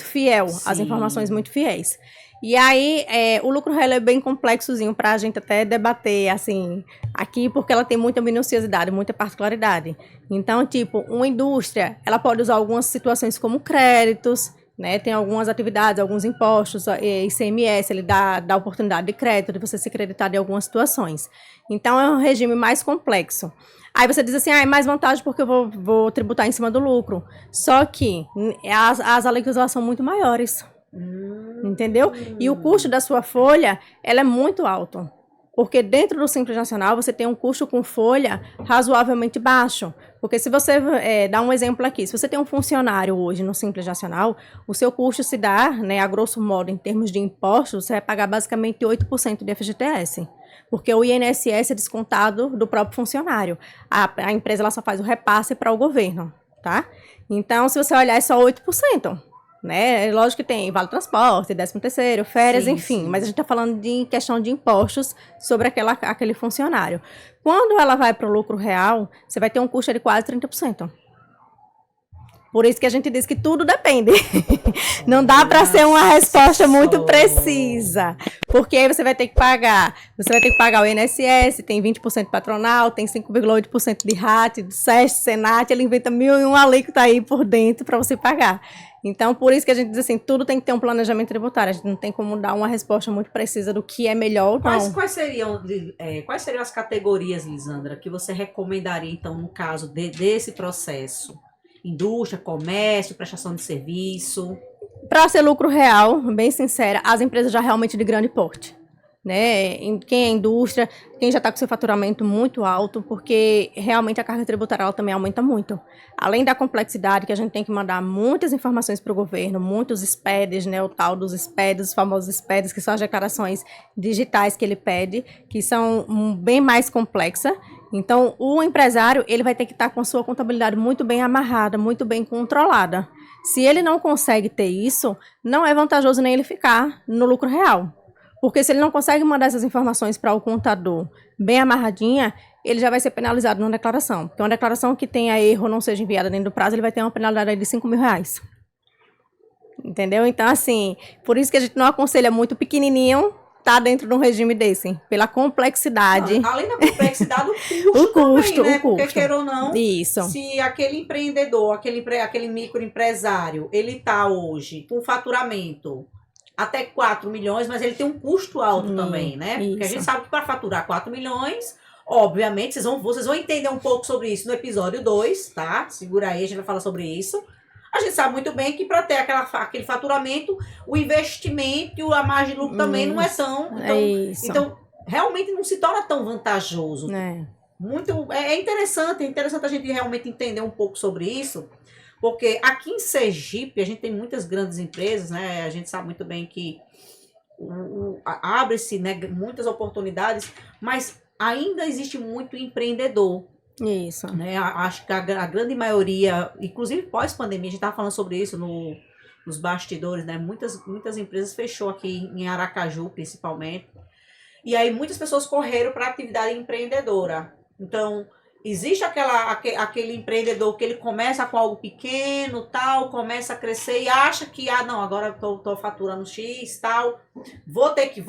Speaker 3: fiel,
Speaker 2: Sim.
Speaker 3: as informações muito fiéis. E aí, o lucro real é bem complexozinho para a gente até debater, assim, aqui, porque ela tem muita minuciosidade, muita particularidade. Então, tipo, uma indústria, ela pode usar algumas situações como créditos, né? Tem algumas atividades, alguns impostos, ICMS, ele dá oportunidade de crédito, de você se creditar em algumas situações. Então, é um regime mais complexo. Aí você diz assim, é mais vantagem porque eu vou tributar em cima do lucro. Só que as alíquotas elas são muito maiores. Entendeu? E o custo da sua folha, ela é muito alto. Porque dentro do Simples Nacional, você tem um custo com folha razoavelmente baixo. Porque se você, dá um exemplo aqui, se você tem um funcionário hoje no Simples Nacional, o seu custo se dá, né, a grosso modo, em termos de impostos, você vai pagar basicamente 8% de FGTS. Porque o INSS é descontado do próprio funcionário. A empresa ela só faz o repasse para o governo, tá? Então, se você olhar, é só 8%. Né? Lógico que tem vale transporte, 13º, férias,
Speaker 2: Sim,
Speaker 3: enfim,
Speaker 2: sim.
Speaker 3: mas a gente está falando de questão de impostos sobre aquele funcionário. Quando ela vai para o lucro real, você vai ter um custo de quase 30%. Por isso que a gente diz que tudo depende. Não dá para ser uma resposta muito precisa. Porque aí você vai ter que pagar o INSS, tem 20% patronal, tem 5,8% de RAT, do SESC, Senat, ele inventa 1.001 alíquota aí por dentro para você pagar. Então, por isso que a gente diz assim, tudo tem que ter um planejamento tributário. A gente não tem como dar uma resposta muito precisa do que é melhor ou não.
Speaker 2: Quais seriam as categorias, Lisandra, que você recomendaria, então, no caso desse processo? Indústria, comércio, prestação de serviço?
Speaker 3: Para ser lucro real, bem sincera, as empresas já realmente de grande porte, né? Quem é indústria, quem já está com seu faturamento muito alto, porque realmente a carga tributária ela também aumenta muito. Além da complexidade que a gente tem que mandar muitas informações para o governo, muitos SPEDs, né? O tal dos SPEDs, os famosos SPEDs, que são as declarações digitais que ele pede, que são bem mais complexas. Então, o empresário ele vai ter que estar com a sua contabilidade muito bem amarrada, muito bem controlada. Se ele não consegue ter isso, não é vantajoso nem ele ficar no lucro real. Porque se ele não consegue mandar essas informações para o contador bem amarradinha, ele já vai ser penalizado numa declaração. Porque uma declaração que tenha erro ou não seja enviada dentro do prazo, ele vai ter uma penalidade de R$ 5.000. Entendeu? Então, assim, por isso que a gente não aconselha muito pequenininho tá dentro de um regime desse, pela complexidade.
Speaker 2: Além da complexidade, o custo também, né?
Speaker 3: O custo.
Speaker 2: Porque, queira ou não,
Speaker 3: isso.
Speaker 2: Se aquele empreendedor, aquele microempresário, ele tá hoje com faturamento até 4 milhões, mas ele tem um custo alto também, né? Porque a gente sabe que para faturar 4 milhões, obviamente, vocês vão entender um pouco sobre isso no episódio 2, tá? Segura aí, a gente vai falar sobre isso. A gente sabe muito bem que para ter aquele faturamento, o investimento e a margem de lucro também não é tão... Então, realmente não se torna tão vantajoso. É interessante a gente realmente entender um pouco sobre isso, porque aqui em Sergipe a gente tem muitas grandes empresas, né? A gente sabe muito bem que abre-se, né, muitas oportunidades, mas ainda existe muito empreendedor.
Speaker 3: Isso.
Speaker 2: Né? Acho que a grande maioria, inclusive pós-pandemia, a gente estava falando sobre isso nos bastidores, né? Muitas empresas fechou aqui em Aracaju, principalmente. E aí muitas pessoas correram para a atividade empreendedora. Então, existe aquele empreendedor que ele começa com algo pequeno, tal, começa a crescer e acha que, não, agora tô faturando X, tal, vou ter que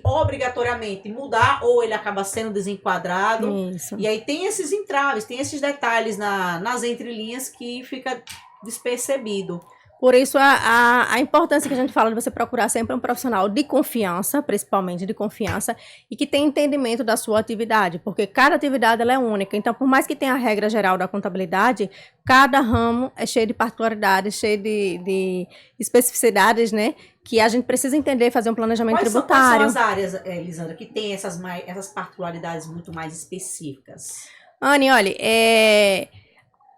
Speaker 2: obrigatoriamente mudar, ou ele acaba sendo desenquadrado.
Speaker 3: Isso.
Speaker 2: E aí tem esses entraves, tem esses detalhes nas entrelinhas que fica despercebido.
Speaker 3: Por isso, a importância que a gente fala de você procurar sempre um profissional de confiança, principalmente de confiança, e que tenha entendimento da sua atividade, porque cada atividade ela é única. Então, por mais que tenha a regra geral da contabilidade, cada ramo é cheio de particularidades, cheio de especificidades, né? Que a gente precisa entender e fazer um planejamento tributário.
Speaker 2: Quais são as áreas, Elisandra, que tem essas particularidades muito mais específicas?
Speaker 3: Anne, olha,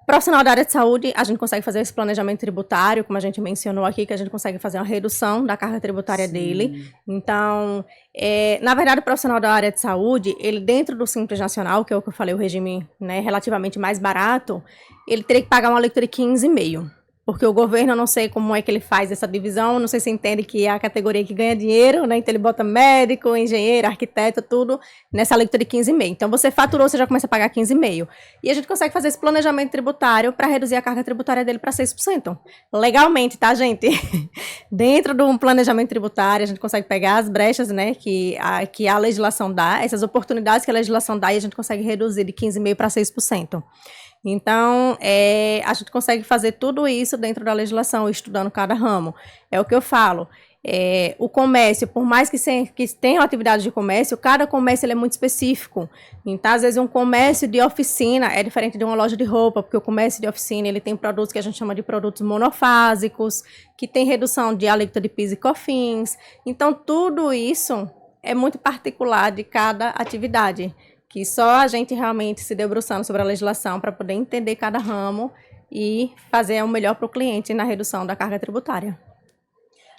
Speaker 3: profissional da área de saúde, a gente consegue fazer esse planejamento tributário, como a gente mencionou aqui, que a gente consegue fazer uma redução da carga tributária dele. Então, na verdade, o profissional da área de saúde, ele dentro do Simples Nacional, que é o que eu falei, o regime, né, relativamente mais barato, ele teria que pagar uma alíquota de 15,5%. Porque o governo, eu não sei como é que ele faz essa divisão, não sei se entende que é a categoria que ganha dinheiro, né? Então ele bota médico, engenheiro, arquiteto, tudo nessa alíquota de 15,5%. Então você faturou, você já começa a pagar 15,5%. E a gente consegue fazer esse planejamento tributário para reduzir a carga tributária dele para 6%. Legalmente, tá, gente? Dentro de um planejamento tributário, a gente consegue pegar as brechas, né, que a legislação dá, essas oportunidades que a legislação dá, e a gente consegue reduzir de 15,5% para 6%. Então, a gente consegue fazer tudo isso dentro da legislação, estudando cada ramo. É o que eu falo. O comércio, por mais que tenha atividade de comércio, cada comércio ele é muito específico. Então, às vezes, um comércio de oficina é diferente de uma loja de roupa, porque o comércio de oficina ele tem produtos que a gente chama de produtos monofásicos, que tem redução de alíquota de PIS e COFINS. Então, tudo isso é muito particular de cada atividade, que só a gente realmente se debruçando sobre a legislação para poder entender cada ramo e fazer o melhor para o cliente na redução da carga tributária.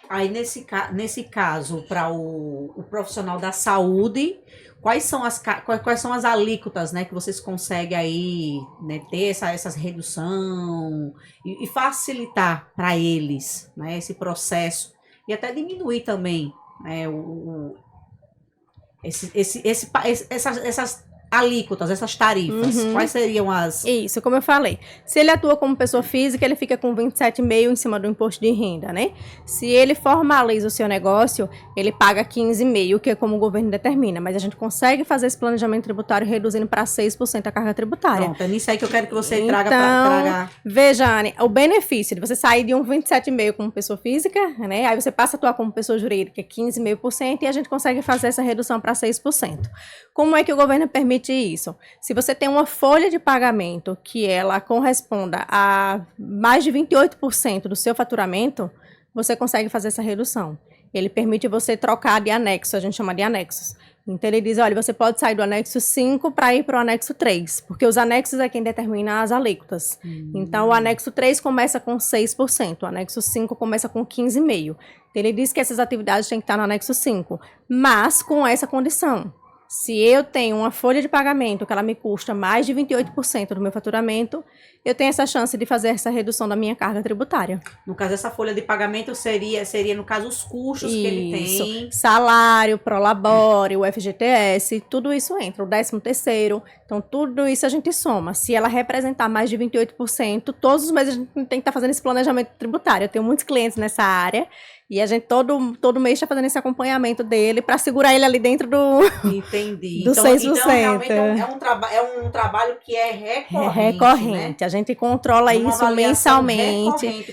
Speaker 2: Aí, nesse caso, para o profissional da saúde, quais são as alíquotas, né, que vocês conseguem aí, né, ter essa redução e facilitar para eles, né, esse processo e até diminuir também, né, essas alíquotas, essas tarifas, quais seriam as...
Speaker 3: Isso, como eu falei, se ele atua como pessoa física, ele fica com 27,5% em cima do imposto de renda, né? Se ele formaliza o seu negócio, ele paga 15,5%, que é como o governo determina, mas a gente consegue fazer esse planejamento tributário reduzindo para 6% a carga tributária.
Speaker 2: Pronto, é nisso aí que eu quero que você traga para...
Speaker 3: Veja, Anne, o benefício de você sair de um 27,5% como pessoa física, né? Aí você passa a atuar como pessoa jurídica, 15,5%, e a gente consegue fazer essa redução para 6%. Como é que o governo permite isso? Se você tem uma folha de pagamento que ela corresponda a mais de 28% do seu faturamento, você consegue fazer essa redução. Ele permite você trocar de anexo, a gente chama de anexos. Então, ele diz, olha, você pode sair do anexo 5 para ir para o anexo 3, porque os anexos é quem determina as alíquotas. Então, o anexo 3 começa com 6%, o anexo 5 começa com 15,5%. Então, ele diz que essas atividades têm que estar no anexo 5, mas com essa condição. Se eu tenho uma folha de pagamento que ela me custa mais de 28% do meu faturamento, eu tenho essa chance de fazer essa redução da minha carga tributária.
Speaker 2: No caso, essa folha de pagamento seria no caso, os custos que ele tem.
Speaker 3: Salário, Prolabore, o FGTS, tudo isso entra, o 13º. Então, tudo isso a gente soma. Se ela representar mais de 28%, todos os meses a gente tem que estar fazendo esse planejamento tributário. Eu tenho muitos clientes nessa área e a gente todo mês está fazendo esse acompanhamento dele para segurar ele ali dentro do,
Speaker 2: Entendi.
Speaker 3: do 6%.
Speaker 2: Então, realmente é um trabalho que é recorrente.
Speaker 3: Né? A gente controla isso mensalmente.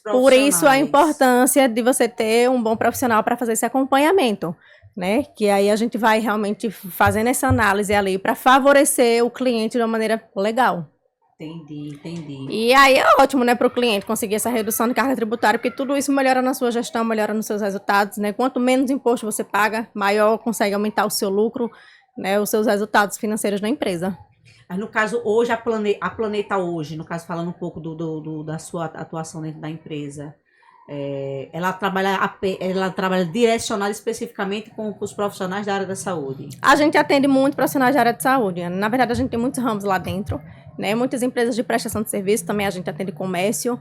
Speaker 3: Por isso a importância de você ter um bom profissional para fazer esse acompanhamento, né? Que aí a gente vai realmente fazendo essa análise ali para favorecer o cliente de uma maneira legal.
Speaker 2: Entendi.
Speaker 3: E aí é ótimo, né, para o cliente conseguir essa redução de carga tributária, porque tudo isso melhora na sua gestão, melhora nos seus resultados, né? Quanto menos imposto você paga, maior consegue aumentar o seu lucro, né, os seus resultados financeiros da empresa.
Speaker 2: Mas no caso, hoje, a Planeta hoje, no caso, falando um pouco da sua atuação dentro da empresa, ela trabalha direcionada especificamente com os profissionais da área da saúde?
Speaker 3: A gente atende muito profissionais da área de saúde. Na verdade, a gente tem muitos ramos lá dentro, né? Muitas empresas de prestação de serviço, também a gente atende comércio.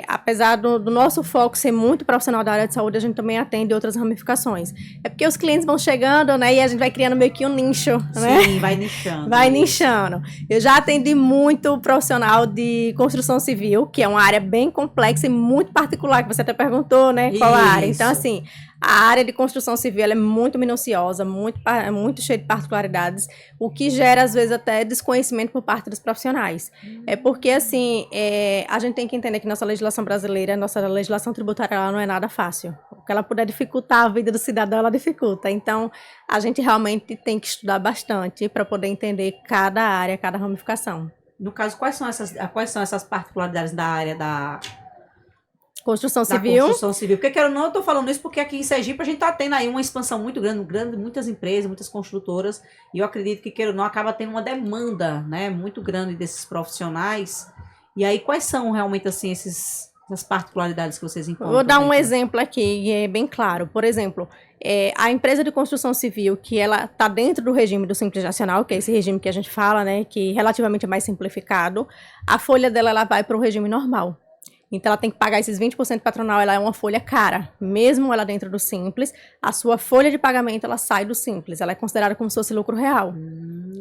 Speaker 3: Apesar do nosso foco ser muito profissional da área de saúde, a gente também atende outras ramificações. É porque os clientes vão chegando, né? E a gente vai criando meio que um nicho, né?
Speaker 2: Sim, vai nichando.
Speaker 3: Vai nichando. Eu já atendi muito profissional de construção civil, que é uma área bem complexa e muito particular, que você até perguntou, né? Qual a área. Então, assim, a área de construção civil ela é muito minuciosa, muito cheia de particularidades, o que gera, às vezes, até desconhecimento por parte dos profissionais. É porque, assim, a gente tem que entender que nossa legislação brasileira, nossa legislação tributária, ela não é nada fácil. O que ela puder dificultar a vida do cidadão, ela dificulta. Então, a gente realmente tem que estudar bastante para poder entender cada área, cada ramificação.
Speaker 2: No caso, quais são essas particularidades da área da
Speaker 3: construção civil?
Speaker 2: Porque quero não, eu tô falando isso porque aqui em Sergipe a gente tá tendo aí uma expansão muito grande, muitas empresas, muitas construtoras, e eu acredito que quero não acaba tendo uma demanda, né, muito grande desses profissionais. E aí, quais são realmente, assim, essas particularidades que vocês encontram?
Speaker 3: Vou dar um exemplo aqui, que é bem claro. Por exemplo, a empresa de construção civil, que ela está dentro do regime do Simples Nacional, que é esse regime que a gente fala, né, que relativamente é mais simplificado, a folha dela ela vai para o regime normal. Então, ela tem que pagar esses 20% patronal, ela é uma folha cara. Mesmo ela dentro do Simples, a sua folha de pagamento, ela sai do Simples. Ela é considerada como se fosse lucro real.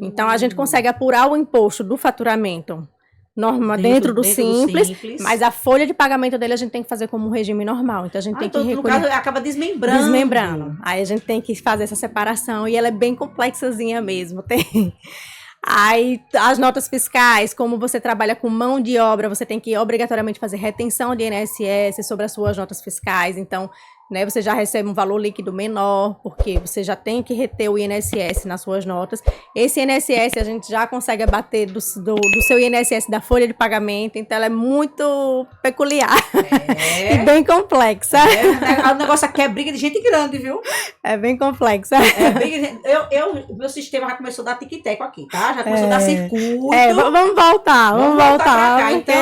Speaker 3: Então, a gente consegue apurar o imposto do faturamento dentro do simples, mas a folha de pagamento dele a gente tem que fazer como um regime normal. Então, a gente tem que recolher.
Speaker 2: No caso, acaba desmembrando.
Speaker 3: Aí, a gente tem que fazer essa separação. E ela é bem complexazinha mesmo. Aí, as notas fiscais, como você trabalha com mão de obra, você tem que obrigatoriamente fazer retenção de INSS sobre as suas notas fiscais. Então, né, você já recebe um valor líquido menor, porque você já tem que reter o INSS nas suas notas. Esse INSS a gente já consegue abater do seu INSS da folha de pagamento, então ela é muito peculiar e bem complexa.
Speaker 2: O negócio aqui é briga de gente grande, viu?
Speaker 3: É bem complexa.
Speaker 2: Meu sistema já começou a dar tic-teco aqui, tá? Já começou a dar circuito.
Speaker 3: Vamos voltar pra cá.
Speaker 2: Então,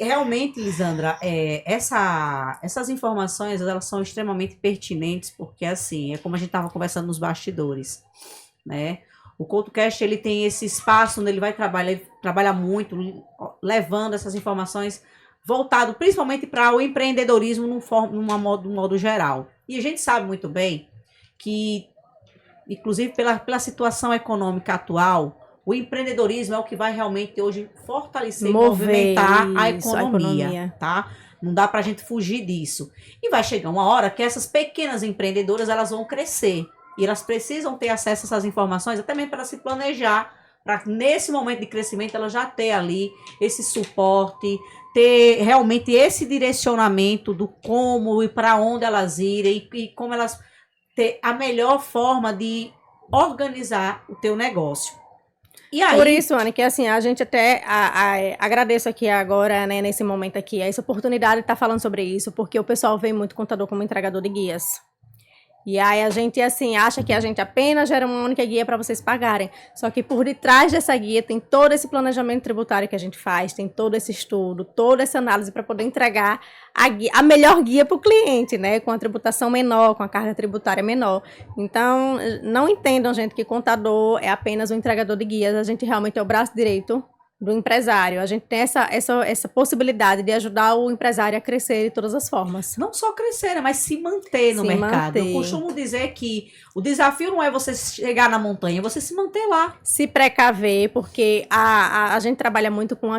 Speaker 2: realmente, Lisandra, essas informações elas são extremamente pertinentes, porque assim, é como a gente estava conversando nos bastidores, né? O CoutoCast, ele tem esse espaço onde ele vai trabalhar muito, levando essas informações voltado principalmente para o empreendedorismo num modo geral. E a gente sabe muito bem que, inclusive pela situação econômica atual, o empreendedorismo é o que vai realmente hoje fortalecer e movimentar a economia, tá? Não dá pra gente fugir disso. E vai chegar uma hora que essas pequenas empreendedoras, elas vão crescer. E elas precisam ter acesso a essas informações, até mesmo para se planejar, para nesse momento de crescimento ela já ter ali esse suporte, ter realmente esse direcionamento do como e para onde elas irem e como elas ter a melhor forma de organizar o teu negócio. E aí?
Speaker 3: Por isso, Anne, que assim, a gente até agradeço aqui agora, né, nesse momento aqui, essa oportunidade de estar falando sobre isso, porque o pessoal vê muito contador como entregador de guias. E aí a gente, assim, acha que a gente apenas gera uma única guia para vocês pagarem. Só que por detrás dessa guia tem todo esse planejamento tributário que a gente faz, tem todo esse estudo, toda essa análise para poder entregar a melhor guia para o cliente, né? Com a tributação menor, com a carga tributária menor. Então, não entendam, gente, que contador é apenas um entregador de guias. A gente realmente é o braço direito do empresário. A gente tem essa possibilidade de ajudar o empresário a crescer de todas as formas.
Speaker 2: Não só crescer, né, mas se manter no mercado. Eu costumo dizer que o desafio não é você chegar na montanha, é você se manter lá.
Speaker 3: Se precaver, porque a gente trabalha muito com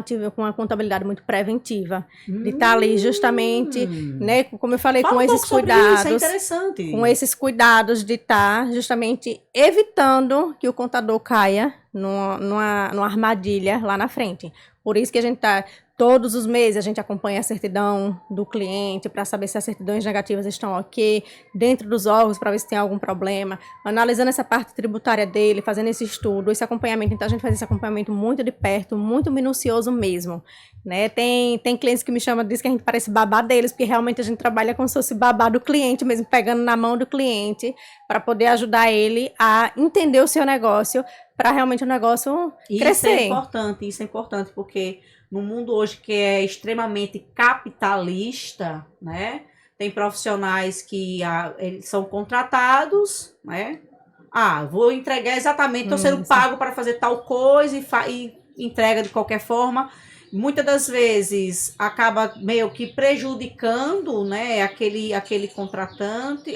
Speaker 3: a contabilidade muito preventiva. De estar ali justamente, né, como eu falei, com esses cuidados.
Speaker 2: Isso é interessante.
Speaker 3: Com esses cuidados de estar justamente evitando que o contador caia numa armadilha lá na frente. Por isso que a gente está, todos os meses, a gente acompanha a certidão do cliente para saber se as certidões negativas estão ok, dentro dos órgãos para ver se tem algum problema, analisando essa parte tributária dele, fazendo esse estudo, esse acompanhamento. Então, a gente faz esse acompanhamento muito de perto, muito minucioso mesmo. Né? Tem clientes que me chamam, diz que a gente parece babá deles, porque realmente a gente trabalha como se fosse babá do cliente, mesmo pegando na mão do cliente, para poder ajudar ele a entender o seu negócio, para realmente o negócio crescer.
Speaker 2: Isso é importante, porque no mundo hoje que é extremamente capitalista, né? Tem profissionais que eles são contratados, né? Vou entregar exatamente, estou sendo pago para fazer tal coisa e entrega de qualquer forma. Muitas das vezes acaba meio que prejudicando, né, aquele contratante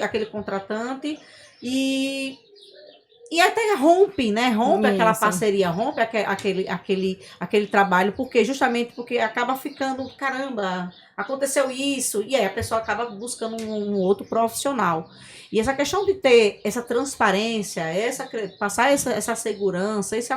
Speaker 2: e até rompe, né? Rompe aquela parceria, rompe aquele trabalho, justamente porque acaba ficando, caramba, aconteceu isso, e aí a pessoa acaba buscando um outro profissional. E essa questão de ter essa transparência, passar essa segurança, esse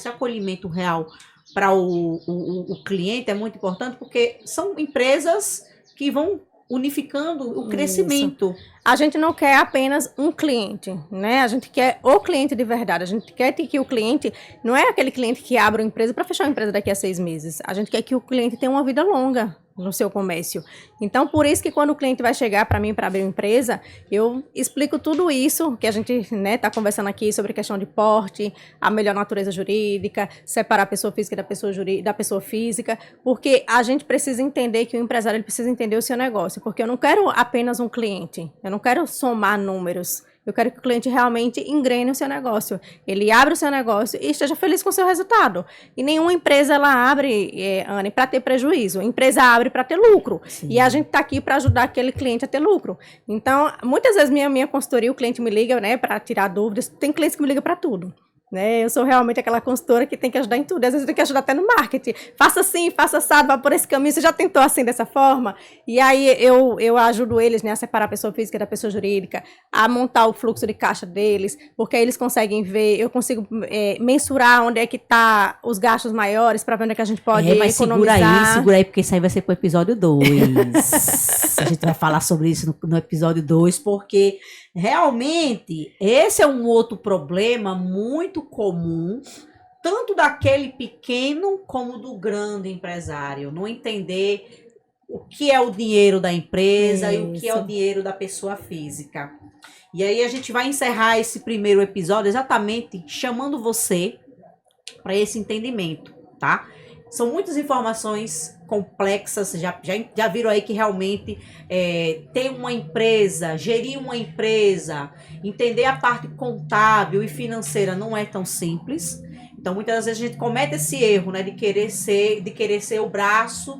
Speaker 2: acolhimento real para o cliente é muito importante, porque são empresas que vão unificando o crescimento.
Speaker 3: A gente não quer apenas um cliente, né? A gente quer o cliente de verdade. A gente quer que o cliente não é aquele cliente que abre uma empresa para fechar uma empresa daqui a 6 meses. A gente quer que o cliente tenha uma vida longa no seu comércio. Então, por isso que quando o cliente vai chegar para mim para abrir uma empresa, eu explico tudo isso que a gente, né, tá conversando aqui sobre questão de porte, a melhor natureza jurídica, separar a pessoa física da pessoa física, porque a gente precisa entender que o empresário ele precisa entender o seu negócio, porque eu não quero apenas um cliente, eu não quero somar números. Eu quero que o cliente realmente engrene o seu negócio. Ele abre o seu negócio e esteja feliz com o seu resultado. E nenhuma empresa, ela abre, Anne, para ter prejuízo. A empresa abre para ter lucro. Sim. E a gente está aqui para ajudar aquele cliente a ter lucro. Então, muitas vezes minha consultoria, o cliente me liga, né, para tirar dúvidas. Tem clientes que me ligam para tudo. Né? Eu sou realmente aquela consultora que tem que ajudar em tudo. Às vezes eu tenho que ajudar até no marketing. Faça assim, faça assado, vá por esse caminho. Você já tentou assim, dessa forma? E aí eu ajudo eles, né, a separar a pessoa física da pessoa jurídica, a montar o fluxo de caixa deles, porque aí eles conseguem ver, eu consigo mensurar onde é que tá os gastos maiores, para ver onde é que a gente pode economizar.
Speaker 2: Segura aí, porque isso aí vai ser pro episódio 2. A gente vai falar sobre isso no episódio 2, porque realmente esse é um outro problema muito comum, tanto daquele pequeno como do grande empresário, não entender o que é o dinheiro da empresa e o que é o dinheiro da pessoa física. E aí a gente vai encerrar esse primeiro episódio exatamente chamando você para esse entendimento, tá? São muitas informações complexas, já viram aí que realmente ter uma empresa, gerir uma empresa, entender a parte contábil e financeira não é tão simples. Então, muitas das vezes a gente comete esse erro, né, de querer ser o braço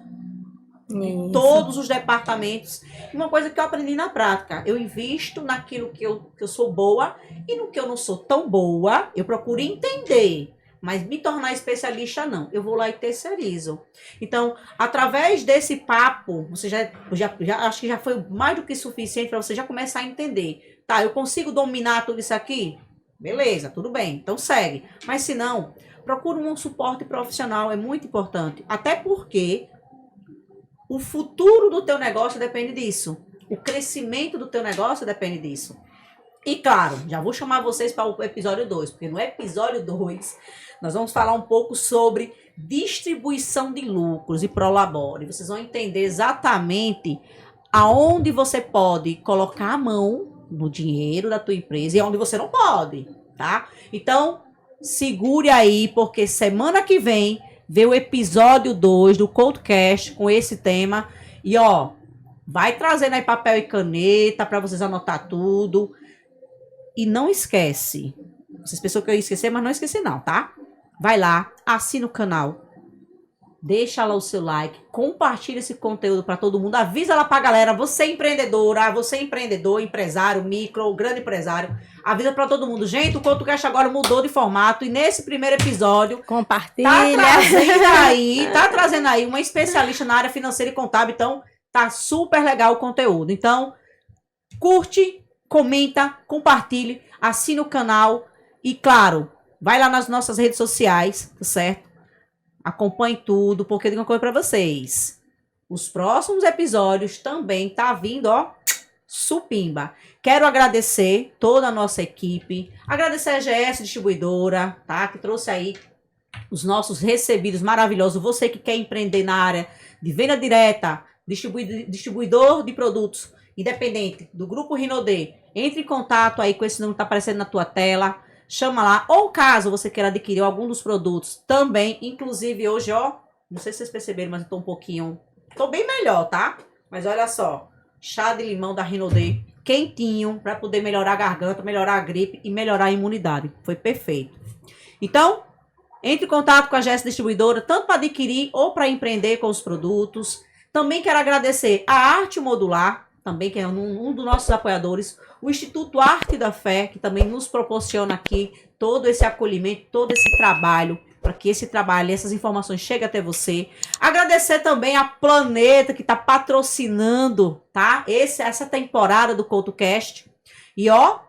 Speaker 2: de todos os departamentos. Uma coisa que eu aprendi na prática, eu invisto naquilo que eu sou boa e no que eu não sou tão boa, eu procuro entender. Mas me tornar especialista, não. Eu vou lá e terceirizo. Então, através desse papo, você já acho que já foi mais do que suficiente para você já começar a entender. Tá, eu consigo dominar tudo isso aqui? Beleza, tudo bem. Então, segue. Mas, se não, procura um suporte profissional. É muito importante. Até porque o futuro do teu negócio depende disso. O crescimento do teu negócio depende disso. E claro, já vou chamar vocês para o episódio 2, porque no episódio 2 nós vamos falar um pouco sobre distribuição de lucros e Prolabore. Vocês vão entender exatamente aonde você pode colocar a mão no dinheiro da tua empresa e aonde você não pode, tá? Então, segure aí, porque semana que vem vem o episódio 2 do CoachCast com esse tema. E ó, vai trazendo aí papel e caneta para vocês anotar tudo. E não esquece, vocês pensam que eu ia esquecer, mas não esqueci não, tá? Vai lá, assina o canal, deixa lá o seu like, compartilha esse conteúdo para todo mundo, avisa lá pra galera, você empreendedora, você empreendedor, empresário, micro, grande empresário, avisa para todo mundo. Gente, o CoachCast agora mudou de formato e nesse primeiro episódio
Speaker 3: compartilha,
Speaker 2: tá trazendo aí uma especialista na área financeira e contábil, então tá super legal o conteúdo. Então, curte, comenta, compartilhe, assine o canal e, claro, vai lá nas nossas redes sociais, tá certo? Acompanhe tudo, porque eu digo uma coisa pra vocês. Os próximos episódios também tá vindo, ó, supimba. Quero agradecer toda a nossa equipe, agradecer a GS Distribuidora, tá? Que trouxe aí os nossos recebidos maravilhosos. Você que quer empreender na área de venda direta, distribuidor de produtos independente do Grupo Rinode, entre em contato aí com esse número que tá aparecendo na tua tela, chama lá, ou caso você queira adquirir algum dos produtos também, inclusive hoje, ó, não sei se vocês perceberam, mas eu tô bem melhor, tá? Mas olha só, chá de limão da Rinode, quentinho, para poder melhorar a garganta, melhorar a gripe e melhorar a imunidade, foi perfeito. Então, entre em contato com a GS Distribuidora, tanto para adquirir ou para empreender com os produtos. Também quero agradecer a Arte Modular, também que é um dos nossos apoiadores, o Instituto Arte da Fé, que também nos proporciona aqui todo esse acolhimento, todo esse trabalho, para que esse trabalho e essas informações cheguem até você. Agradecer também a Planeta, que está patrocinando, tá? Essa temporada do CoachCast. E ó,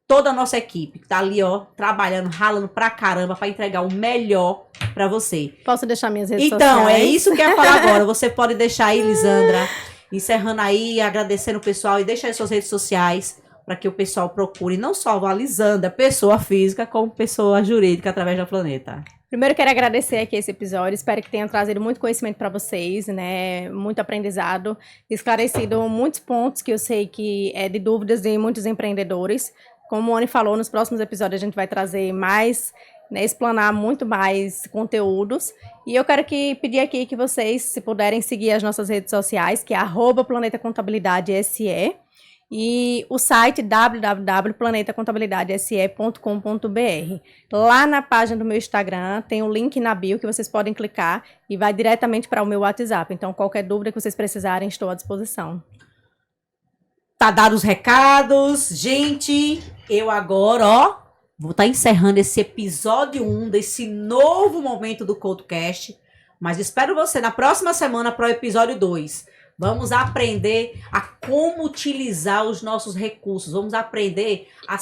Speaker 2: toda a nossa equipe que tá ali, ó, trabalhando, ralando pra caramba para entregar o melhor para você.
Speaker 3: Posso deixar minhas redes sociais?
Speaker 2: Então, é isso que eu ia falar agora. Você pode deixar aí, Lisandra, encerrando aí, agradecendo o pessoal e deixa aí suas redes sociais para que o pessoal procure não só a Lisandra, pessoa física, como pessoa jurídica através da Planeta.
Speaker 3: Primeiro, quero agradecer aqui esse episódio, espero que tenha trazido muito conhecimento para vocês, né, muito aprendizado, esclarecido muitos pontos que eu sei que é de dúvidas de muitos empreendedores. Como o Oni falou, nos próximos episódios a gente vai trazer mais, né, explanar muito mais conteúdos. E eu quero pedir aqui que vocês, se puderem, seguir as nossas redes sociais, que é @planetacontabilidade.se e o site www.planetacontabilidadese.com.br. Lá na página do meu Instagram tem um link na bio que vocês podem clicar e vai diretamente para o meu WhatsApp. Então, qualquer dúvida que vocês precisarem, estou à disposição.
Speaker 2: Tá dado os recados, gente. Eu agora, ó, vou estar encerrando esse episódio 1 desse novo momento do CoachCast, mas espero você na próxima semana para o episódio 2. Vamos aprender a como utilizar os nossos recursos, vamos aprender a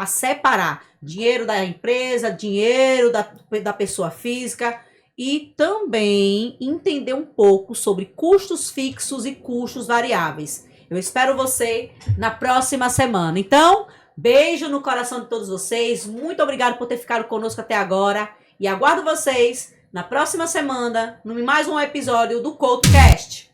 Speaker 2: separar dinheiro da empresa, dinheiro da pessoa física e também entender um pouco sobre custos fixos e custos variáveis. Eu espero você na próxima semana. Então, beijo no coração de todos vocês. Muito obrigado por ter ficado conosco até agora. E aguardo vocês na próxima semana, em mais um episódio do CoachCast.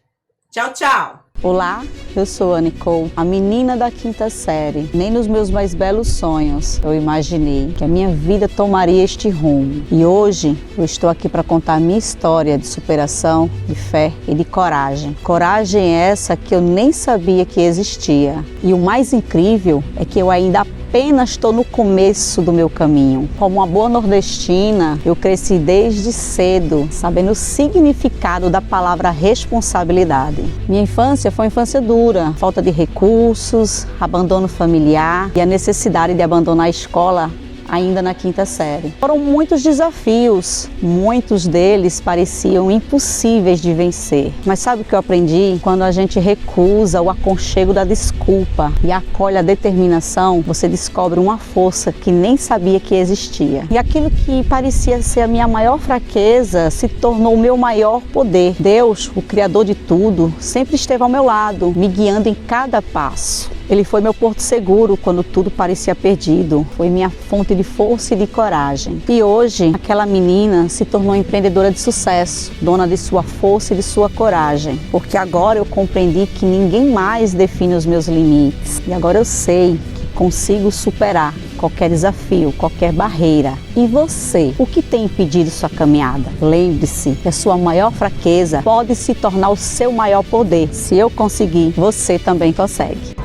Speaker 2: Tchau, tchau.
Speaker 1: Olá, eu sou a Nicole, a menina da quinta série. Nem nos meus mais belos sonhos eu imaginei que a minha vida tomaria este rumo. E hoje eu estou aqui para contar a minha história de superação, de fé e de coragem. Coragem essa que eu nem sabia que existia. E o mais incrível é que eu ainda apenas estou no começo do meu caminho. Como uma boa nordestina, eu cresci desde cedo, sabendo o significado da palavra responsabilidade. Minha infância foi uma infância dura, falta de recursos, abandono familiar e a necessidade de abandonar a escola ainda na quinta série. Foram muitos desafios, muitos deles pareciam impossíveis de vencer. Mas sabe o que eu aprendi? Quando a gente recusa o aconchego da desculpa e acolhe a determinação, você descobre uma força que nem sabia que existia. E aquilo que parecia ser a minha maior fraqueza se tornou o meu maior poder. Deus, o Criador de tudo, sempre esteve ao meu lado, me guiando em cada passo. Ele foi meu porto seguro quando tudo parecia perdido. Foi minha fonte de força e de coragem. E hoje, aquela menina se tornou empreendedora de sucesso, dona de sua força e de sua coragem. Porque agora eu compreendi que ninguém mais define os meus limites. E agora eu sei que consigo superar qualquer desafio, qualquer barreira. E você, o que tem impedido sua caminhada? Lembre-se que a sua maior fraqueza pode se tornar o seu maior poder. Se eu conseguir, você também consegue.